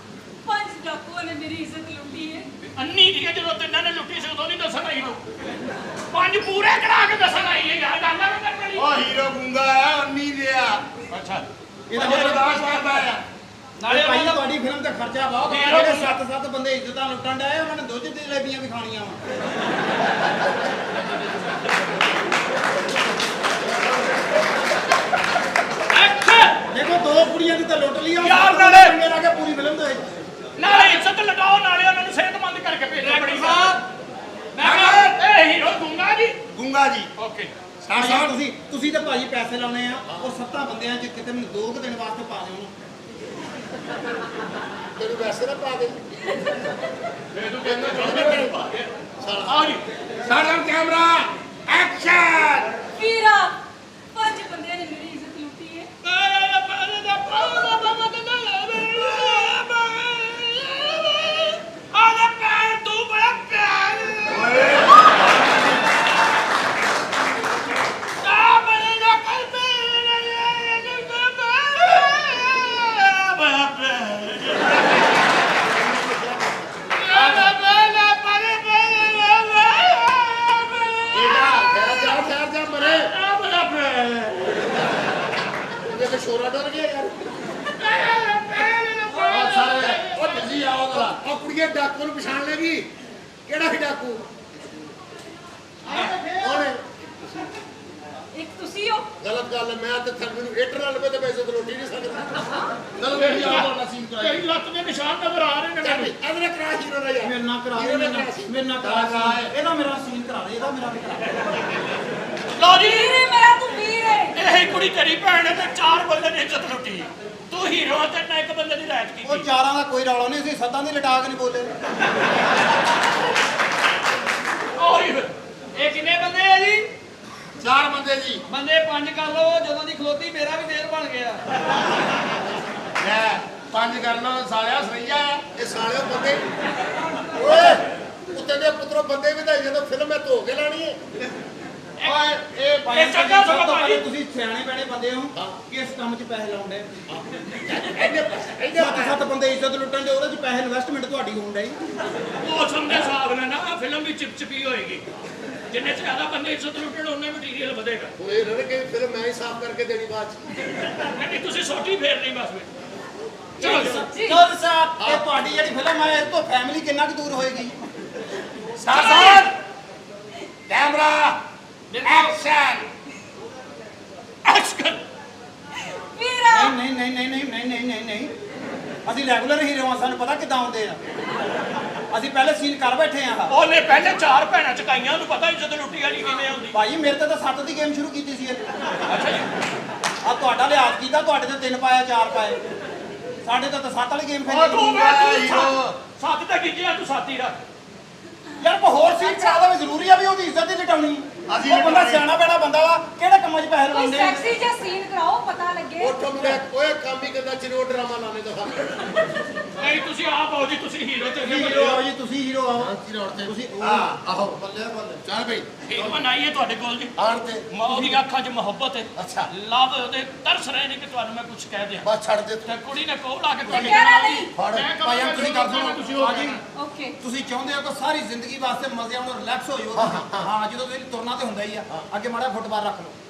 5 ਡਾਕੂਆਂ ਨੇ ਮੇਰੀ ਇੱਜ਼ਤ ਲੁੱਟੀ ਹੈ ਅੰਨੀ ਦੀ ਜਦੋਂ ਤਿੰਨਾਂ ਨੇ ਲੁੱਟੀ ਸੀ ਉਦੋਂ ਨਹੀਂ ਦੱਸਣ ਆਈ ਤੂੰ 5 ਪੂਰੇ ਕਰਾ ਕੇ ਦੱਸਣ ਆਈ ਹੈ ਯਾਰ ਗੱਲ ਨਾ ਕਰ ਵਾਲੀ ਉਹ ਹੀਰੋ ਗੁੰਗਾ ਹੈ ਅੰਨੀ ਦਿਆ ਅੱਛਾ ਇਹਦਾ ਇਹ ਮਤਲਬ ਬਰਦਾਸ਼ਤ ਕਰਦਾ ਆ ਨਾਲੇ ਭਾਈ ਮਤਲਬ ਤੁਹਾਡੀ ਫਿਲਮ ਤੇ ਖਰਚਾ ਬਹੁਤ ਫੇਰ ਆ ਜਿਹੜੇ ਉਹ 7 ਬੰਦੇ ਇੱਜ਼ਤਾਂ ਲੁੱਟਣ ਡਏ ਉਹਨਾਂ ਨੇ ਦੁੱਧ ਦੀ ਜਲੇਬੀਆਂ ਵੀ ਖਾਣੀਆਂ ਵਾ ਐਕਸ਼ਨ ਦੇਖੋ 2 ਕੁੜੀਆਂ ਦੀ ਤਾਂ ਲੁੱਟ ਲਈ ਆ ਯਾਰ ਨਾਲੇ- ਮੇਰਾ ਕਿ ਪੂਰੀ ਫਿਲਮ ਦੇ ਵਿੱਚ ਨਾਲੇ ਇੱਜ਼ਤ ਲਟਾਓ ਨਾਲੇ ਉਹਨਾਂ ਨੂੰ ਸਿਹਤਮੰਦ ਕਰਕੇ ਭੇਜੋ ਦੂੰਗਾ ਜੀ ਓਕੇ ਸਰ ਭਾਈ ਸਾਹਿਬ ਤੁਸੀਂ ਤਾਂ ਭਾਜੀ ਪੈਸੇ ਲਾਉਣੇ ਆ ਉਹ 7 ਬੰਦਿਆਂ 'ਚ ਕਿਤੇ ਮੈਨੂੰ 2 ਦਿਨ ਵਾਸਤੇ ਪਾ ਦਿਓ ਉਹਨੂੰ ਤੈਨੂੰ ਵੈਸੇ ਨਾ ਪਾ ਦੇ ਇਹ ਤੂੰ ਕਹਿੰਦਾ ਚੱਲ ਆ ਜੀ ਸਾਡਾ ਕੈਮਰਾ ਐਕਸ਼ਨ ਵੀਰਾ 5 ਬੰਦਿਆਂ ਨੇ ਮੇਰੀ ਇੱਜ਼ਤ ਲੁੱਟੀ ਹੈ ਤੂੰ ਬੜਾ ਪਿਆਰ ਠਹਿਰ ਜਾ ਮਰੇ ਉਹਦੇ ਸ਼ੋਰਾ ਡਰ ਗਿਆ ਯਾਰ ਆ ਸਾਰੇ ਉਹ ਬਿਜ਼ੀ ਆ ਉਹਦਾ ਉਹ ਕੁੜੀਏ ਡਾਕੂ ਨੂੰ ਪਛਾਣ ਲੈਗੀ ਕਿਹੜਾ ਸੀ ਡਾਕੂ ਉਹਨੇ ਇੱਕ ਤੁਸੀਂ ਹੋ ਗਲਤ ਗੱਲ ਹੈ, ਮੈਂ ਤੇ ਥਰ ਮੈਨੂੰ ਏਟਰ ਨਾਲ ਲਵੇ ਤੇ ਪੈਸੇ ਤੇ ਰੋਟੀ ਨਹੀਂ ਸਕਦਾ ਚਲੋ ਵੇਖੀ ਆ ਤੁਹਾਡਾ ਸੀਨ ਕਰਾਈ ਤੇਰੀ ਲੱਤ ਦੇ ਨਿਸ਼ਾਨ ਨਜ਼ਰ ਆ ਰਹੇ ਨੇ ਚੱਲ ਮੈਨੂੰ ਇਹਦੇ ਨਾਲ ਕਰਾ ਹੀਰੋ ਦਾ ਯਾਰ ਮੇਰੇ ਨਾਲ ਕਰਾ ਦੇ ਮੇਰੇ ਨਾਲ ਕਰਾ ਦੇ ਇਹਦਾ ਮੇਰਾ ਸੀਨ ਕਰਾ ਦੇ ਇਹਦਾ ਮੇਰਾ ਵੀ ਕਰਾ ਦੇ ਲਓ ਜੀ ਵੀਰ ਹੈ ਮੇਰਾ, ਤੂੰ ਵੀਰ ਹੈ। ਇਹ ਕੁੜੀ ਤੇਰੀ ਭੈਣ ਹੈ ਤੇ 4 ਬੰਦੇ ਨੇ ਇੱਜ਼ਤ ਲੁੱਟੀ ਤੂੰ ਹੀਰੋ ਤੇ ਨਾ ਇੱਕ ਬੰਦੇ ਦੀ ਰਾਇਤ ਉਹ ਕੀਤੀ ਚਾਰਾਂ ਦਾ ਕੋਈ ਰੌਲਾ ਨਹੀਂ ਸੀ ਸੱਤਾਂ ਦੀ ਲਟਾਕ ਨਹੀਂ ਬੋਲੇ ਉਹੀ ਇਹ ਕਿੰਨੇ ਬੰਦੇ ਆ ਜੀ 4 ਬੰਦੇ ਜੀ ਬੰਦੇ 5 ਕਰ ਲਓ ਜਦੋਂ ਦੀ ਖਲੋਤੀ ਮੇਰਾ ਵੀ ਦੇਰ ਬਣ ਗਿਆ ਲੈ 5 ਕਰਨਾ ਸਾਲਿਆ ਸਰਈਆ ਇਹ ਸਾਲਿਓ ਬੰਦੇ ਓਏ ਉੱਤੇ ਦੇ ਪੁੱਤਰੋ ਬੰਦੇ ਵਧਾਈ ਜਦੋਂ ਫਿਲਮ ਹੈ ਧੋ ਕੇ ਲਾਣੀ ਹੈ ਓਏ ਇਹ ਚੰਗਾ ਸਮਾਂ ਭਾਈ ਤੁਸੀਂ ਸਿਆਣੇ ਬੈਣੇ ਬੰਦੇ ਹੋ ਕਿਸ ਕੰਮ 'ਚ ਪੈਸੇ ਲਾਉਂਦੇ ਇਹਦੇ 7 ਬੰਦੇ ਇੱਜ਼ਤ ਲੁੱਟਣ ਦੇ ਉਹਦੇ 'ਚ ਪੈਸੇ ਇਨਵੈਸਟਮੈਂਟ ਤੁਹਾਡੀ ਹੋਣ ਡਈ ਮੌਸਮ ਦੇ ਹਿਸਾਬ ਨਾਲ ਨਾ ਫਿਲਮ ਵੀ ਚਿਪਚਿਪੀ ਹੋਏਗੀ ਜਿੰਨੇ ਜ਼ਿਆਦਾ ਬੰਦੇ ਇੱਜ਼ਤ ਲੁੱਟਣ ਉਹਨੇ ਮਟੀਰੀਅਲ ਵਧੇਗਾ ਹੁਣ ਇਹ ਰਣ ਕੇ ਫਿਲਮ ਮੈਂ ਹੀ ਸਾਫ਼ ਕਰਕੇ ਦੇਣੀ ਬਾਅਦ ਚ ਨਹੀਂ ਤੁਸੀਂ ਸੋਟੀ ਫੇਰਨੀ ਬਸ ਵਿੱਚ ਚਲੋ ਜੀ ਚਲ ਸਾਹਿਬ ਇਹ ਤੁਹਾਡੀ ਜਿਹੜੀ ਫਿਲਮ ਹੈ ਇਹ ਤੋਂ ਫੈਮਿਲੀ ਕਿੰਨਾ ਕੁ ਦੂਰ ਹੋਏਗੀ ਸਾਸਰ ਕੈਮਰਾ ਐਕਸ਼ਨ ਐਕਸ਼ਨ ਵੀਰਾ ਨਹੀਂ ਨਹੀਂ ਨਹੀਂ ਨਹੀਂ ਨਹੀਂ ਨਹੀਂ ਨਹੀਂ ਨਹੀਂ ਅਸੀਂ ਰੈਗੂਲਰ ਹੀਰੋ ਹਾਂ ਸਾਨੂੰ ਪਤਾ ਕਿੱਦਾਂ ਆਉਂਦੇ ਆ ਅਸੀਂ ਪਹਿਲੇ ਸੀਨ ਕਰ ਬੈਠੇ ਆ ਉਹਨੇ ਪਹਿਲੇ 4 ਭੈਣਾਂ ਚਕਾਈਆਂ ਉਹਨੂੰ ਪਤਾ ਇੱਜ਼ਤ ਲੁੱਟੀ ਵਾਲੀ ਕਿਵੇਂ ਹੁੰਦੀ ਭਾਈ ਮੇਰੇ ਤੇ ਤਾਂ 7 ਦੀ ਗੇਮ ਸ਼ੁਰੂ ਕੀਤੀ ਸੀ ਇਹਨੇ ਅੱਛਾ ਜੀ ਆ ਤੁਹਾਡਾ ਲਿਹਾਜ਼ ਕੀਤਾ ਤੁਹਾਡੇ ਤੇ 3 ਪਾਇਆ 4 ਪਾਏ ਸਾਡੇ ਤਾਂ 7 ਵਾਲੀ ਗੇਮ ਉਹ ਤੂੰ ਖੇਡੀ ਵੇ ਸੱਤ ਤਾਂ ਕੀਤੀਆਂ ਤੂੰ ਸਾਥੀ ਰੱਖ ਯਾਰ ਕੋ ਹੋਰ ਸੀਨ ਕਰਾ ਦੇਵੇ ਜ਼ਰੂਰੀ ਆ ਵੀ ਉਹਦੀ ਇੱਜ਼ਤ ਹੀ ਲਟਾਉਣੀ ਅਸੀਂ ਉਹ ਬੰਦਾ ਸਿਆਣਾ ਬੈਣਾ ਬੰਦਾ ਵਾ ਕਿਹੜੇ ਕੰਮਾਂ 'ਚ ਪੈਸੇ ਕੋਈ ਲਾਉਂਦੇ ਸੈਕਸੀ ਜਿਹਾ ਸੀਨ ਕਰਾਓ ਪਤਾ ਲੱਗੇ ਉੱਠ ਮੁੰਡੇ ਕੋਈ ਕੰਮ ਹੀ ਕਰਦਾ ਚਿਰੋ ਡਰਾਮਾ ਲਾਣੇ ਦਾ ਨਹੀਂ ਤੁਸੀਂ ਆਪ ਆਓ ਜੀ ਤੁਸੀਂ ਹੀਰੋ ਤੇ ਹੀਰੋ ਆਓ ਜੀ ਤੁਸੀਂ ਹੀਰੋ ਆਓ ਤੁਸੀਂ ਆਹੋ ਬੱਲੇ ਬੱਲੇ ਚੱਲ ਬਈ ਹੀਰੋ ਬਣਾਈਏ ਤੁਹਾਡੇ ਕੋਲ ਜੀ ਆਣ ਤੇ ਉਹਦੀ ਅੱਖਾਂ 'ਚ ਮੁਹੱਬਤ ਹੈ ਅੱਛਾ ਲਵ ਦੇ ਤਰਸ ਰਹੇ ਨੇ ਕਿ ਤੁਹਾਨੂੰ ਮੈਂ ਕੁਝ ਕਹਿ ਦਿਆਂ ਬਸ ਛੱਡ ਦੇ ਤੇ ਕੁੜੀ ਨੇ ਕੋਲ ਆ ਕੇ ਤੁਹਾਡੇ ਕਹਿਣਾ ਨਹੀਂ ਫੜ ਭਾਈ ਆਪ ਤੁਸੀਂ ਕਰ ਸੁਣੋ ਹਾਂ ਜੀ ਓਕੇ ਤੁਸੀਂ ਚਾਹੁੰਦੇ ਹੋ ਕਿ ਸਾਰੀ ਜ਼ਿੰਦਗੀ ਵਾਸਤੇ ਮਜ਼ੇ ਆਉਣ ਰਿਲੈਕਸ ਹੋ ਜਾਓ ਹਾਂ ਜਦੋਂ ਤੁਸੀਂ ਤੁਰਨਾ ਤੇ ਹੁੰਦਾ ਹੀ ਆ ਅੱਗੇ ਮਾੜਾ ਫੁੱਟਬਾਲ ਰੱਖ ਲਓ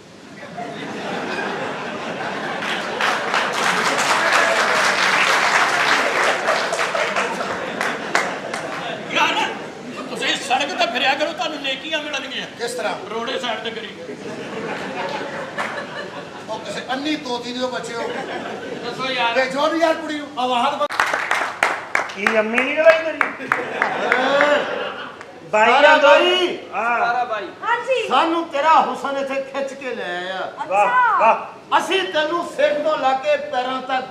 ਯਾਰ ਤੁਸੀਂ ਸੜਕ ਤੇ ਫਿਰਿਆ ਕਰੋ ਤੁਹਾਨੂੰ ਨੇਕੀਆਂ ਮਿਲਣਗੀਆਂ ਕਿਸ ਤਰ੍ਹਾਂ ਰੋੜੇ ਸਾਈਡ ਤੇ ਕਰੀ ਉਹ ਕਿਸੇ ਅੰਨੀ ਤੋਤੀ ਦੇ ਬੱਚੇ ਹੋ ਦੱਸੋ ਯਾਰ ਤੇ ਜੋ ਵੀ ਯਾਰ ਕੁੜੀ ਨੂੰ ਆਵਾਜ਼ ਕੀ ਅੰਮੀ ਨਹੀਂ ਲਵਾਈ ਤੇਰੀ ਬਾਈ ਆ ਬਾਈ ਹਾਂ ਸਾਰਾ ਬਾਈ ਹਾਂਜੀ ਸਾਨੂੰ ਤੇਰਾ ਹੁਸਨ ਇੱਥੇ ਖਿੱਚ ਕੇ ਲੈ ਆਇਆ ਵਾਹ ਅੱਛਾ ਵਾਹ ਅਸੀਂ ਤੈਨੂੰ ਸਿਰ ਤੋਂ ਲਾ ਕੇ ਪੈਰਾਂ ਤੱਕ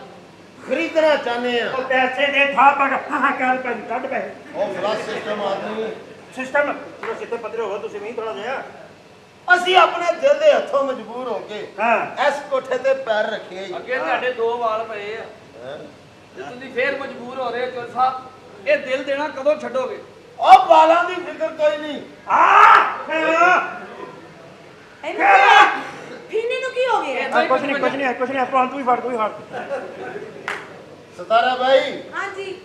ਖਰੀਦਣਾ ਚਾਹੁੰਦੇ ਆ ਉਹ ਪੈਸੇ ਦੇ ਥਾ ਪੜ ਹਾਂ ਕਰ ਪੈਸੇ ਕੱਢ ਪੈਸੇ ਉਹ ਫਲਾਸ ਸਿਸਟਮ ਆਦਮੀ ਸਿਸਟਮ ਚਲੋ ਸਿੱਧੇ ਪੱਧਰੇ ਹੋ ਤੁਸੀਂ ਵੀ ਥੋੜਾ ਜਿਹਾ ਅਸੀਂ ਆਪਣੇ ਦਿਲ ਦੇ ਹੱਥੋਂ ਮਜਬੂਰ ਹੋ ਕੇ ਹਾਂ ਇਸ ਕੋਠੇ ਤੇ ਪੈਰ ਰੱਖੇ ਜੀ ਅੱਗੇ ਤੁਹਾਡੇ 2 ਵਾਲ ਪਏ ਆ ਤੇ ਤੁਸੀਂ ਫੇਰ ਮਜਬੂਰ ਹੋ ਰਹੇ ਹੋ ਚੋਰ ਸਾਹਿਬ ਇਹ ਦਿਲ ਦੇਣਾ ਕਦੋਂ ਛੱਡੋਗੇ ਉਹ ਵਾਲਾਂ ਦੀ ਫਿਕਰ ਕੋਈ ਨਹੀਂ ਫੀਨੀ ਨੂੰ ਕੀ ਹੋ ਗਿਆ ਕੁਛ ਨਹੀਂ ਆਪਾਂ ਤੂੰ ਹੀ ਫੜ ਸਤਾਰਾ ਭਾਈ ਹਾਂਜੀ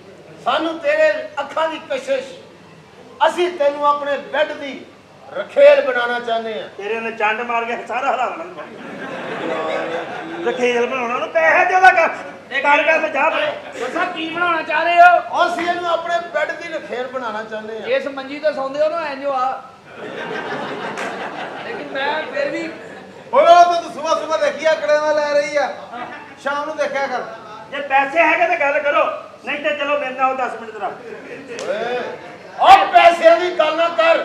ਸਾਨੂੰ ਤੇਰੇ ਅੱਖਾਂ ਦੀ ਕਸ਼ਿਸ਼ ਅਸੀਂ ਤੈਨੂੰ ਆਪਣੇ ਬੈੱਡ ਦੀ ਰਖੇਲ ਬਣਾਉਣਾ ਚਾਹੁੰਦੇ ਆ ਤੇਰੇ ਨੇ ਚੰਡ ਮਾਰ ਕੇ ਸਾਰਾ ਹਲਾ ਰਖੇਲ ਬਣਾਉਣਾ ਉਹਨੂੰ ਪੈਸੇ ਦੇ ਉਹਦਾ ਕਰ ਮੈਂ ਜਾ ਦੱਸਾਂ ਕੀ ਬਣਾਉਣਾ ਚਾਹ ਰਹੇ ਹੋ ਅਸੀਂ ਇਹਨੂੰ ਆਪਣੇ ਬੈੱਡ ਦੀ ਰਖੇਲ ਬਣਾਉਣਾ ਚਾਹੁੰਦੇ ਆ ਇਸ ਮੰਜੀ ਤੇ ਸੌਂਦੇ ਹੋ ਨਾ ਐਂਜੋ ਆ ਲੇਕਿਨ ਮੈਂ ਫਿਰ ਵੀ ਓਏ ਉਹ ਤਾਂ ਸਵੇਰ ਸਵੇਰ ਦੇਖੀ ਆਕੜਿਆਂ ਨਾਲ ਲੈ ਰਹੀ ਆ ਸ਼ਾਮ ਨੂੰ ਦੇਖਿਆ ਕਰ ਜੇ ਪੈਸੇ ਹੈਗੇ ਤਾਂ ਗੱਲ ਕਰੋ ਨਹੀਂ ਤੇ ਚਲੋ ਮੇਰੇ ਨਾਲ 10 ਮਿੰਟ ਤਰਾ ਓਏ ਉਹ ਪੈਸਿਆਂ ਦੀ ਗੱਲ ਨਾ ਕਰ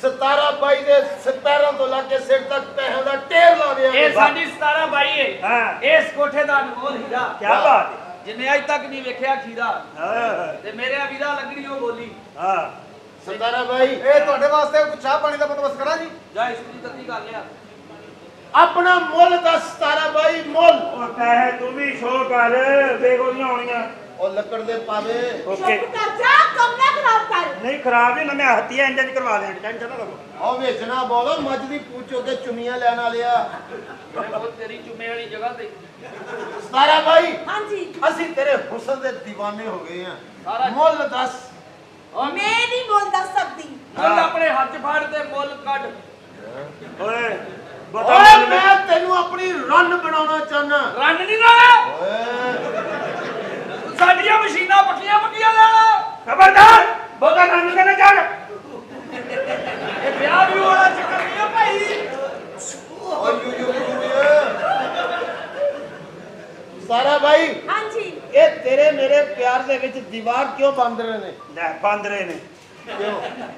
17 22 ਦੇ ਪੈਰਾਂ ਤੋਂ ਲਾ ਕੇ ਸਿਰ ਤੱਕ ਪੈਸਿਆਂ ਦਾ ਢੇਰ ਲਾ ਦਿਆ ਇਹ ਸਾਡੀ 17 ਬਾਈ ਏ ਹਾਂ। ਇਸ ਕੋਠੇ ਦਾ ਅਨਮੋਲ ਹੀਰਾ ਕੀ ਬਾਤ ਹੈ ਜਿੰਨੇ ਅੱਜ ਤੱਕ ਨਹੀਂ ਵੇਖਿਆ ਖੀਰਾ ਹਾਂ ਤੇ ਮੇਰੇ ਵੀਰਾ ਲੱਗਣੀ ਉਹ ਬੋਲੀ ਹਾਂ 17 22 ਇਹ ਤੁਹਾਡੇ ਵਾਸਤੇ ਚਾਹ ਪਾਣੀ ਦਾ ਬੰਦੋਬਸਤ ਕਰਾਂ ਜੀ ਜਾ ਇਸ ਦੀ ਤੱਤੀ ਕਰ ਲਿਆ ਆਪਣਾ ਮੁੱਲ ਦਾ 17 22 ਮੁੱਲ ਉਹ ਪੈਸੇ ਤੂੰ ਵੀ ਸ਼ੋਅ ਕਰ ਦੇਖੋ ਨਹੀਂ ਆਉਣੀਆਂ ਉਹ ਲੱਕੜ ਦੇ ਪਾਵੇ ਓਕੇ ਚੁੱਪ ਕਰ ਜਾ, ਕੰਮ ਨਾ ਖਰਾਬ ਕਰ। ਨਹੀਂ ਖਰਾਬ ਨਹੀਂ ਮੈਂ ਹੱਤੀਆਂ ਇੰਜਨ ਕਰਵਾ ਦੇਣ ਟੈਨਸ਼ਨ ਨਾ ਲਓ ਉਹ ਵੇਚਣਾ ਬੋਲੋ ਮੱਝ ਦੀ ਪੂਛ ਹੋ ਕੇ ਚੁੰਮੀਆਂ ਲੈਣ ਵਾਲਿਆ ਉਹ ਤੇਰੀ ਚੁੰਮੇ ਵਾਲੀ ਜਗ੍ਹਾ ਤੇ 17 22 ਹਾਂਜੀ ਅਸੀਂ ਤੇਰੇ ਹੁਸਨ ਦੇ دیਵਾਨੇ ਹੋ ਗਏ ਆ ਸਾਰਾ- ਮੁੱਲ ਦੱਸ ਮੈਂ ਨਹੀਂ ਬੋਲ ਦੱਸ ਸਕਦੀ। ਮੁੱਲ ਆਪਣੇ ਹੱਥ ਫੜ ਤੇ ਮੁੱਲ ਕੱਢ ਓਏ ਓਏ ਮੈਂ ਤੈਨੂੰ ਆਪਣੀ ਰਨ ਬਣਾਉਣਾ ਚਾਹਨਾ ਰੰਨ ਨਹੀਂ ਲਾਣਾ ਓਏ ਸਾਡੀਆਂ ਮਸ਼ੀਨਾਂ ਪੱਕੀਆਂ ਲੈਣਾ ਖਬਰਦਾਰ ਬਹੁਤਾ ਨੰਨ ਤੇ ਨਾ ਚੜ ਇਹ ਵਿਆਹ ਵੀ ਹੋਣਾ ਚੱਕਰ ਨਹੀਂ ਆ ਭਾਈ ਓਏ ਯੂ ਸਾਰਾ ਭਾਈ ਹਾਂਜੀ ਇਹ ਤੇਰੇ ਮੇਰੇ ਪਿਆਰ ਦੇ ਵਿੱਚ ਦੀਵਾਰ ਕਿਉਂ ਬੰਦ ਰਹੇ ਨੇ ਲੈ ਬੰਦ ਰਹੇ ਨੇ ਕਿਉਂ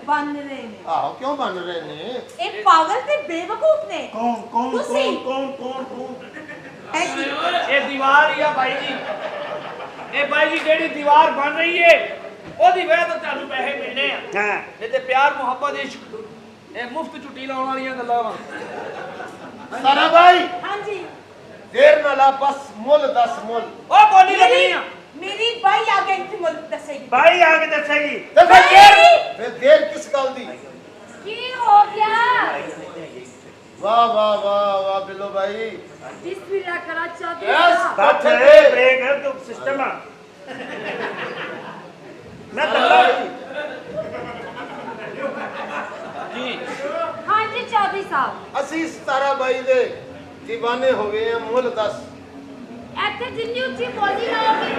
ਬਣ ਰਹੇ ਨੇ। ਆਹੋ ਕਿਉਂ ਬੰਦ ਰਹੇ ਨੇ ਇਹ ਪਾਗਲ ਤੇ ਬੇਵਕੂਫ ਨੇ। ਕੌਣ ਤੁਸੀਂ। ਕੌਣ ਹੈ ਕੀ? ਇਹ ਦੀਵਾਰ ਹੀ ਆ ਭਾਈ ਜੀ ਇਹ ਭਾਈ ਜੀ ਜਿਹੜੀ ਦੀਵਾਰ ਬਣ ਰਹੀ ਏ ਉਹਦੀ ਵਜ੍ਹਾ ਤੋਂ ਤੁਹਾਨੂੰ ਪੈਸੇ ਮਿਲਣੇ ਆ ਹਾਂ ਇਹ ਤੇ ਪਿਆਰ ਮੁਹੱਬਤ ਇਸ਼ਕ ਇਹ ਮੁਫਤ ਝੁੱਟੀ ਲਾਉਣ ਵਾਲੀਆਂ ਗੱਲਾਂ ਵਾ ਸਾਰਾ ਭਾਈ ਹਾਂਜੀ ਦੇਰ ਨਾ ਲਾ ਬਸ ਮੁੱਲ ਦੱਸ ਮੁੱਲ ਉਹ ਬੋਲੀ ਲੱਗਣੀ ਆ ਮੇਰੀ ਬਾਈ ਆ ਕੇ ਇੱਥੇ ਮੁੱਲ ਦੱਸੇਗੀ। ਬਾਈ ਆ ਕੇ ਦੱਸੇਗੀ ਤੇ ਫਿਰ ਦੇਰ ਕਿਸ ਗੱਲ ਦੀ ਕੀ ਹੋ ਗਿਆ? ਵਾਹ ਵਾਹ ਵਾਹ ਵਾਹ ਬਿੱਲੋ ਭਾਈ ਬਿਸਮਿਲ੍ਲਾ ਕਰਾ ਚਾਹਤੇ ਯਸ ਬੱਟ ਬੱਠੇ ਬ੍ਰੇਕ ਤੋਂ ਸਿਸਟਮ ਆ ਮੈਂ ਤੱਲਾ ਜੀ ਹਾਂਜੀ ਚੌਧਰੀ ਸਾਹਿਬ। ਅਸੀਂ 17 22 ਦੇ دیਵਾਨੇ ਹੋ ਗਏ ਆ ਮੁੱਲ ਦੱਸ ਇੱਥੇ ਜਿੰਨੀ ਉੱਚੀ ਬੋਲੀ ਲਾਓਗੇ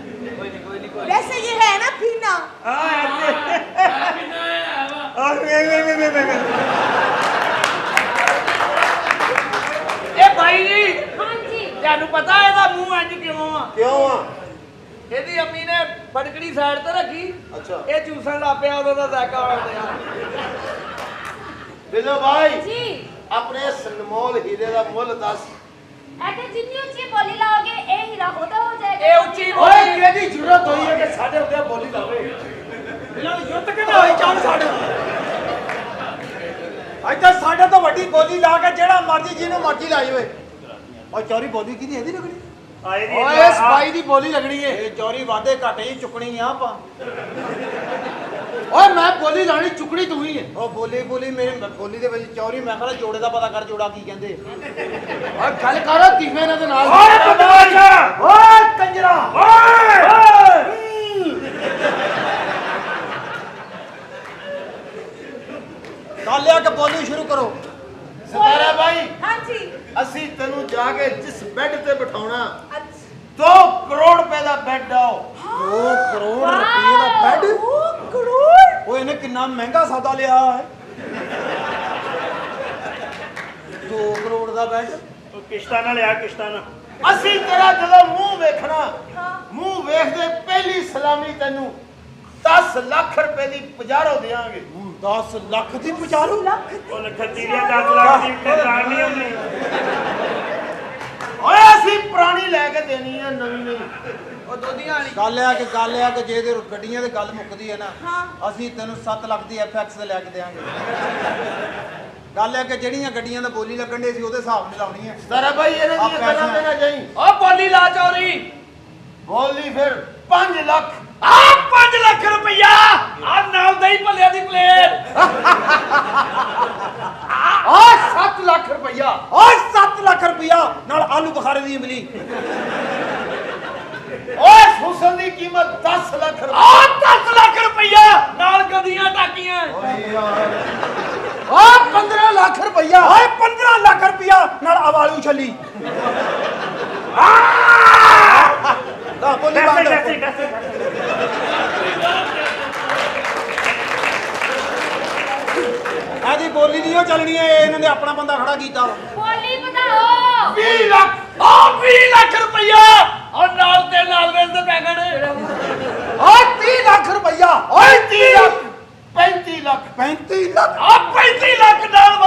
वैसे ये है ना पीना। ਇਹ ਭਾਈ ਜੀ हाँ जी ਤੁਹਾਨੂੰ ਪਤਾ ਇਹਦਾ ਮੂੰਹ ਇੰਜ ਕਿਉਂ ਆ ਕਿਉਂ ਆ ਇਹਦੀ ਅੰਮੀ ਨੇ ਫਟਕੜੀ ਸਾਈਡ ਤੇ ਰੱਖੀ ਅੱਛਾ ਇਹ ਚੂਸਣ ਲੱਗ ਪਿਆ ਉਦੋਂ ਦਾ ਜ਼ਾਇਕਾ ਆਉਂਦਾ ਆ ਬਿੱਲੋ ਭਾਈ जी ਆਪਣੇ ਇਸ ਅਨਮੋਲ ਹੀਰੇ ਦਾ ਮੁੱਲ ਦੱਸ ऐसे जितनी ऊंची बोली लाओगे ए हीरा होता हो जाएगा। ਇਹ ਉੱਚੀ ਓਏ ਬੋਲੀ ਕਿਹਦੀ ਜ਼ਰੂਰਤ ਹੋਈ ਹੈ ਕਿ ਸਾਡੇ ਉੱਤੇ ਬੋਲੀ ਲਾਵੇ ਇਹਨਾਂ ਦੀ ਜੁੱਤ ਕਿਵੇਂ ਹੋਈ ਚੱਲ ਸਾਡੇ ਇੱਥੇ ਸਾਡੇ ਤੋਂ ਵੱਡੀ ਬੋਲੀ ਲਾ ਕੇ ਜਿਹੜਾ ਮਰਜੀ ਜਿਹਨੂੰ ਮਰਜੀ ਲਾਈ ਓਏ ਓ ਚੌਰੀ ਬੋਲੀ ਕਿਹਦੀ ਇਹਦੀ ਲੱਗਣੀ ਓਏ ਇਸ ਬਾਈ ਦੀ ਬੋਲੀ ਲੱਗਣੀ ਏ ਇਹ ਚੌਰੀ ਵਾਦੇ ਘਾਟੇ ਹੀ ਚੁੱਕਣੀ ਆ ਆਪਾਂ ਓਏ ਮੈਂ ਬੋਲੀ ਲਾਣੀ ਚੁੱਕਣੀ ਤੂੰ ਹੀ ਏ ਓ ਬੋਲੀ ਮੇਰੇ ਬੋਲੀ ਦੇ ਵਿੱਚ ਚੌਰੀ ਮੈਂ ਕਹਿੰਦਾ ਜੋੜੇ ਦਾ ਪਤਾ ਕਰ ਜੋੜਾ ਕੀ ਕਹਿੰਦੇ ਓਏ ਗੱਲ ਕਰ ਧੀਵੇਂ ਇਹਨਾਂ ਦੇ ਨਾਲ ਓਏ ਬਦਮਾਸ਼ ਓਏ ਕੰਜਰਾ ਗੱਲ ਲਿਆ ਕੇ ਬੋਲੀ ਸ਼ੁਰੂ ਕਰੋ ਸਤਾਰਾ ਭਾਈ हाँ जी ਅਸੀਂ ਤੈਨੂੰ ਜਾ ਕੇ ਜਿਸ ਬੈੱਡ ਤੇ ਬਿਠਾਉਣਾ अच्छा 2 ਕਰੋੜ ਰੁਪਏ ਦਾ ਬੈੱਡ ਆਓ 2 ਕਰੋੜ ਰੁਪਏ ਦਾ ਬੈੱਡ 2 करोड़। ਓਏ ਇਹਨੇ ਕਿੰਨਾ ਮਹਿੰਗਾ ਸੌਦਾ ਲਿਆ ਹੈ 2 ਕਰੋੜ ਦਾ ਬੈੱਡ ਕਿਸ਼ਤਾਂ ਨਾਲ ਲਿਆ ਕਿਸ਼ਤਾਂ ਨਾਲ ਅਸੀਂ ਤੇਰਾ ਜਦੋਂ ਮੂੰਹ ਵੇਖਣਾ हाँ ਮੂੰਹ ਵੇਖਦੇ ਪਹਿਲੀ ਸਲਾਮੀ ਤੈਨੂੰ 10 ਲੱਖ ਰੁਪਏ ਦੀ ਪਜਾਰੋ ਦੇਾਂਗੇ 10 ਲੱਖ ਦੀ ਪਚਾਰੂ लाख ਉਹ ਲੱਖਤੀ ਦੀਆਂ 10 ਲੱਖ ਦੀ ਪਲਾਨ ਨਹੀਂ ਹੁੰਦੀ ਓਏ ਅਸੀਂ ਪੁਰਾਣੀ ਲੈ ਕੇ ਦੇਣੀ ਆ ਨਵੀਂ ਨਹੀਂ ਉਹ ਦੋਦੀਆਂ ਵਾਲੀ ਗੱਲ ਆ ਕਿ ਜੇ ਤੇ ਗੱਡੀਆਂ ਤੇ ਗੱਲ ਮੁੱਕਦੀ ਹੈ ਨਾ हाँ ਅਸੀਂ ਤੈਨੂੰ 7 ਲੱਖ ਦੀ FX ਤੇ ਲੈ ਕੇ ਦੇਾਂਗੇ ਗੱਲ ਆ ਕਿ ਜਿਹੜੀਆਂ ਗੱਡੀਆਂ ਦਾ ਬੋਲੀ ਲੱਗਣ ਦੇ ਸੀ ਉਹਦੇ ਹਿਸਾਬ ਨਾਲ ਲਾਉਣੀ ਹੈ ਸਤਾਰਾ ਭਾਈ ਇਹਨਾਂ ਦੀਆਂ ਆ ਗੱਲਾਂ ਪੈਸੇ ਤੇ ਨਾ ਜਾਈ ਉਹ ਬੋਲੀ ਲਾ ਚੌਰੀ ਬੋਲੀ ਫਿਰ 5 ਲੱਖ ਆ 5 ਲੱਖ ਰੁਪਇਆ ਆ ਨਾਲ ਦਹੀਂ ਭੱਲਿਆਂ ਦੀ ਪਲੇਟ ਆ 7 ਲੱਖ ਰੁਪਇਆ ਓਏ 7 ਲੱਖ ਰੁਪਇਆ ਨਾਲ ਆਲੂ ਬੁਖਾਰੇ ਦੀ ਇਮਲੀ ਓਏ ਹੁਸਨ ਦੀ ਕੀਮਤ 10 ਲੱਖ ਆ ਰੁਪਇਆ 10 ਲੱਖ ਰੁਪਇਆ ਨਾਲ ਗਦੀਆਂ ਟਾਕੀਆਂ ਓਏ ਯਾਰ ਓਏ 15 ਲੱਖ ਰੁਪਇਆ ਓਏ 15 ਲੱਖ ਰੁਪਇਆ ਨਾਲ ਆਵਾਲੂ ਛੱਲੀ ਆ ਬੋਲੀ ਬੰਦ ਆਦੀ ਬੋਲੀ ਨਹੀਂ ਉਹ ਚੱਲਣੀ ਹੈ ਇਹਨਾਂ ਨੇ ਆਪਣਾ ਬੰਦਾ ਖੜਾ ਕੀਤਾ बोली बताओ। 20 ਲੱਖ ਆ 20 ਲੱਖ ਰੁਪਈਆ ਔਰ ਨਾਲ ਤੇ ਨਾਲ ਵੇਚ ਦੇ ਪੈਕਟ ਆ 30 ਲੱਖ ਰੁਪਈਆ ਓਏ 30 ਲੱਖ 35 ਲੱਖ 35 ਲੱਖ ਆ 35 ਲੱਖ ਨਾਲ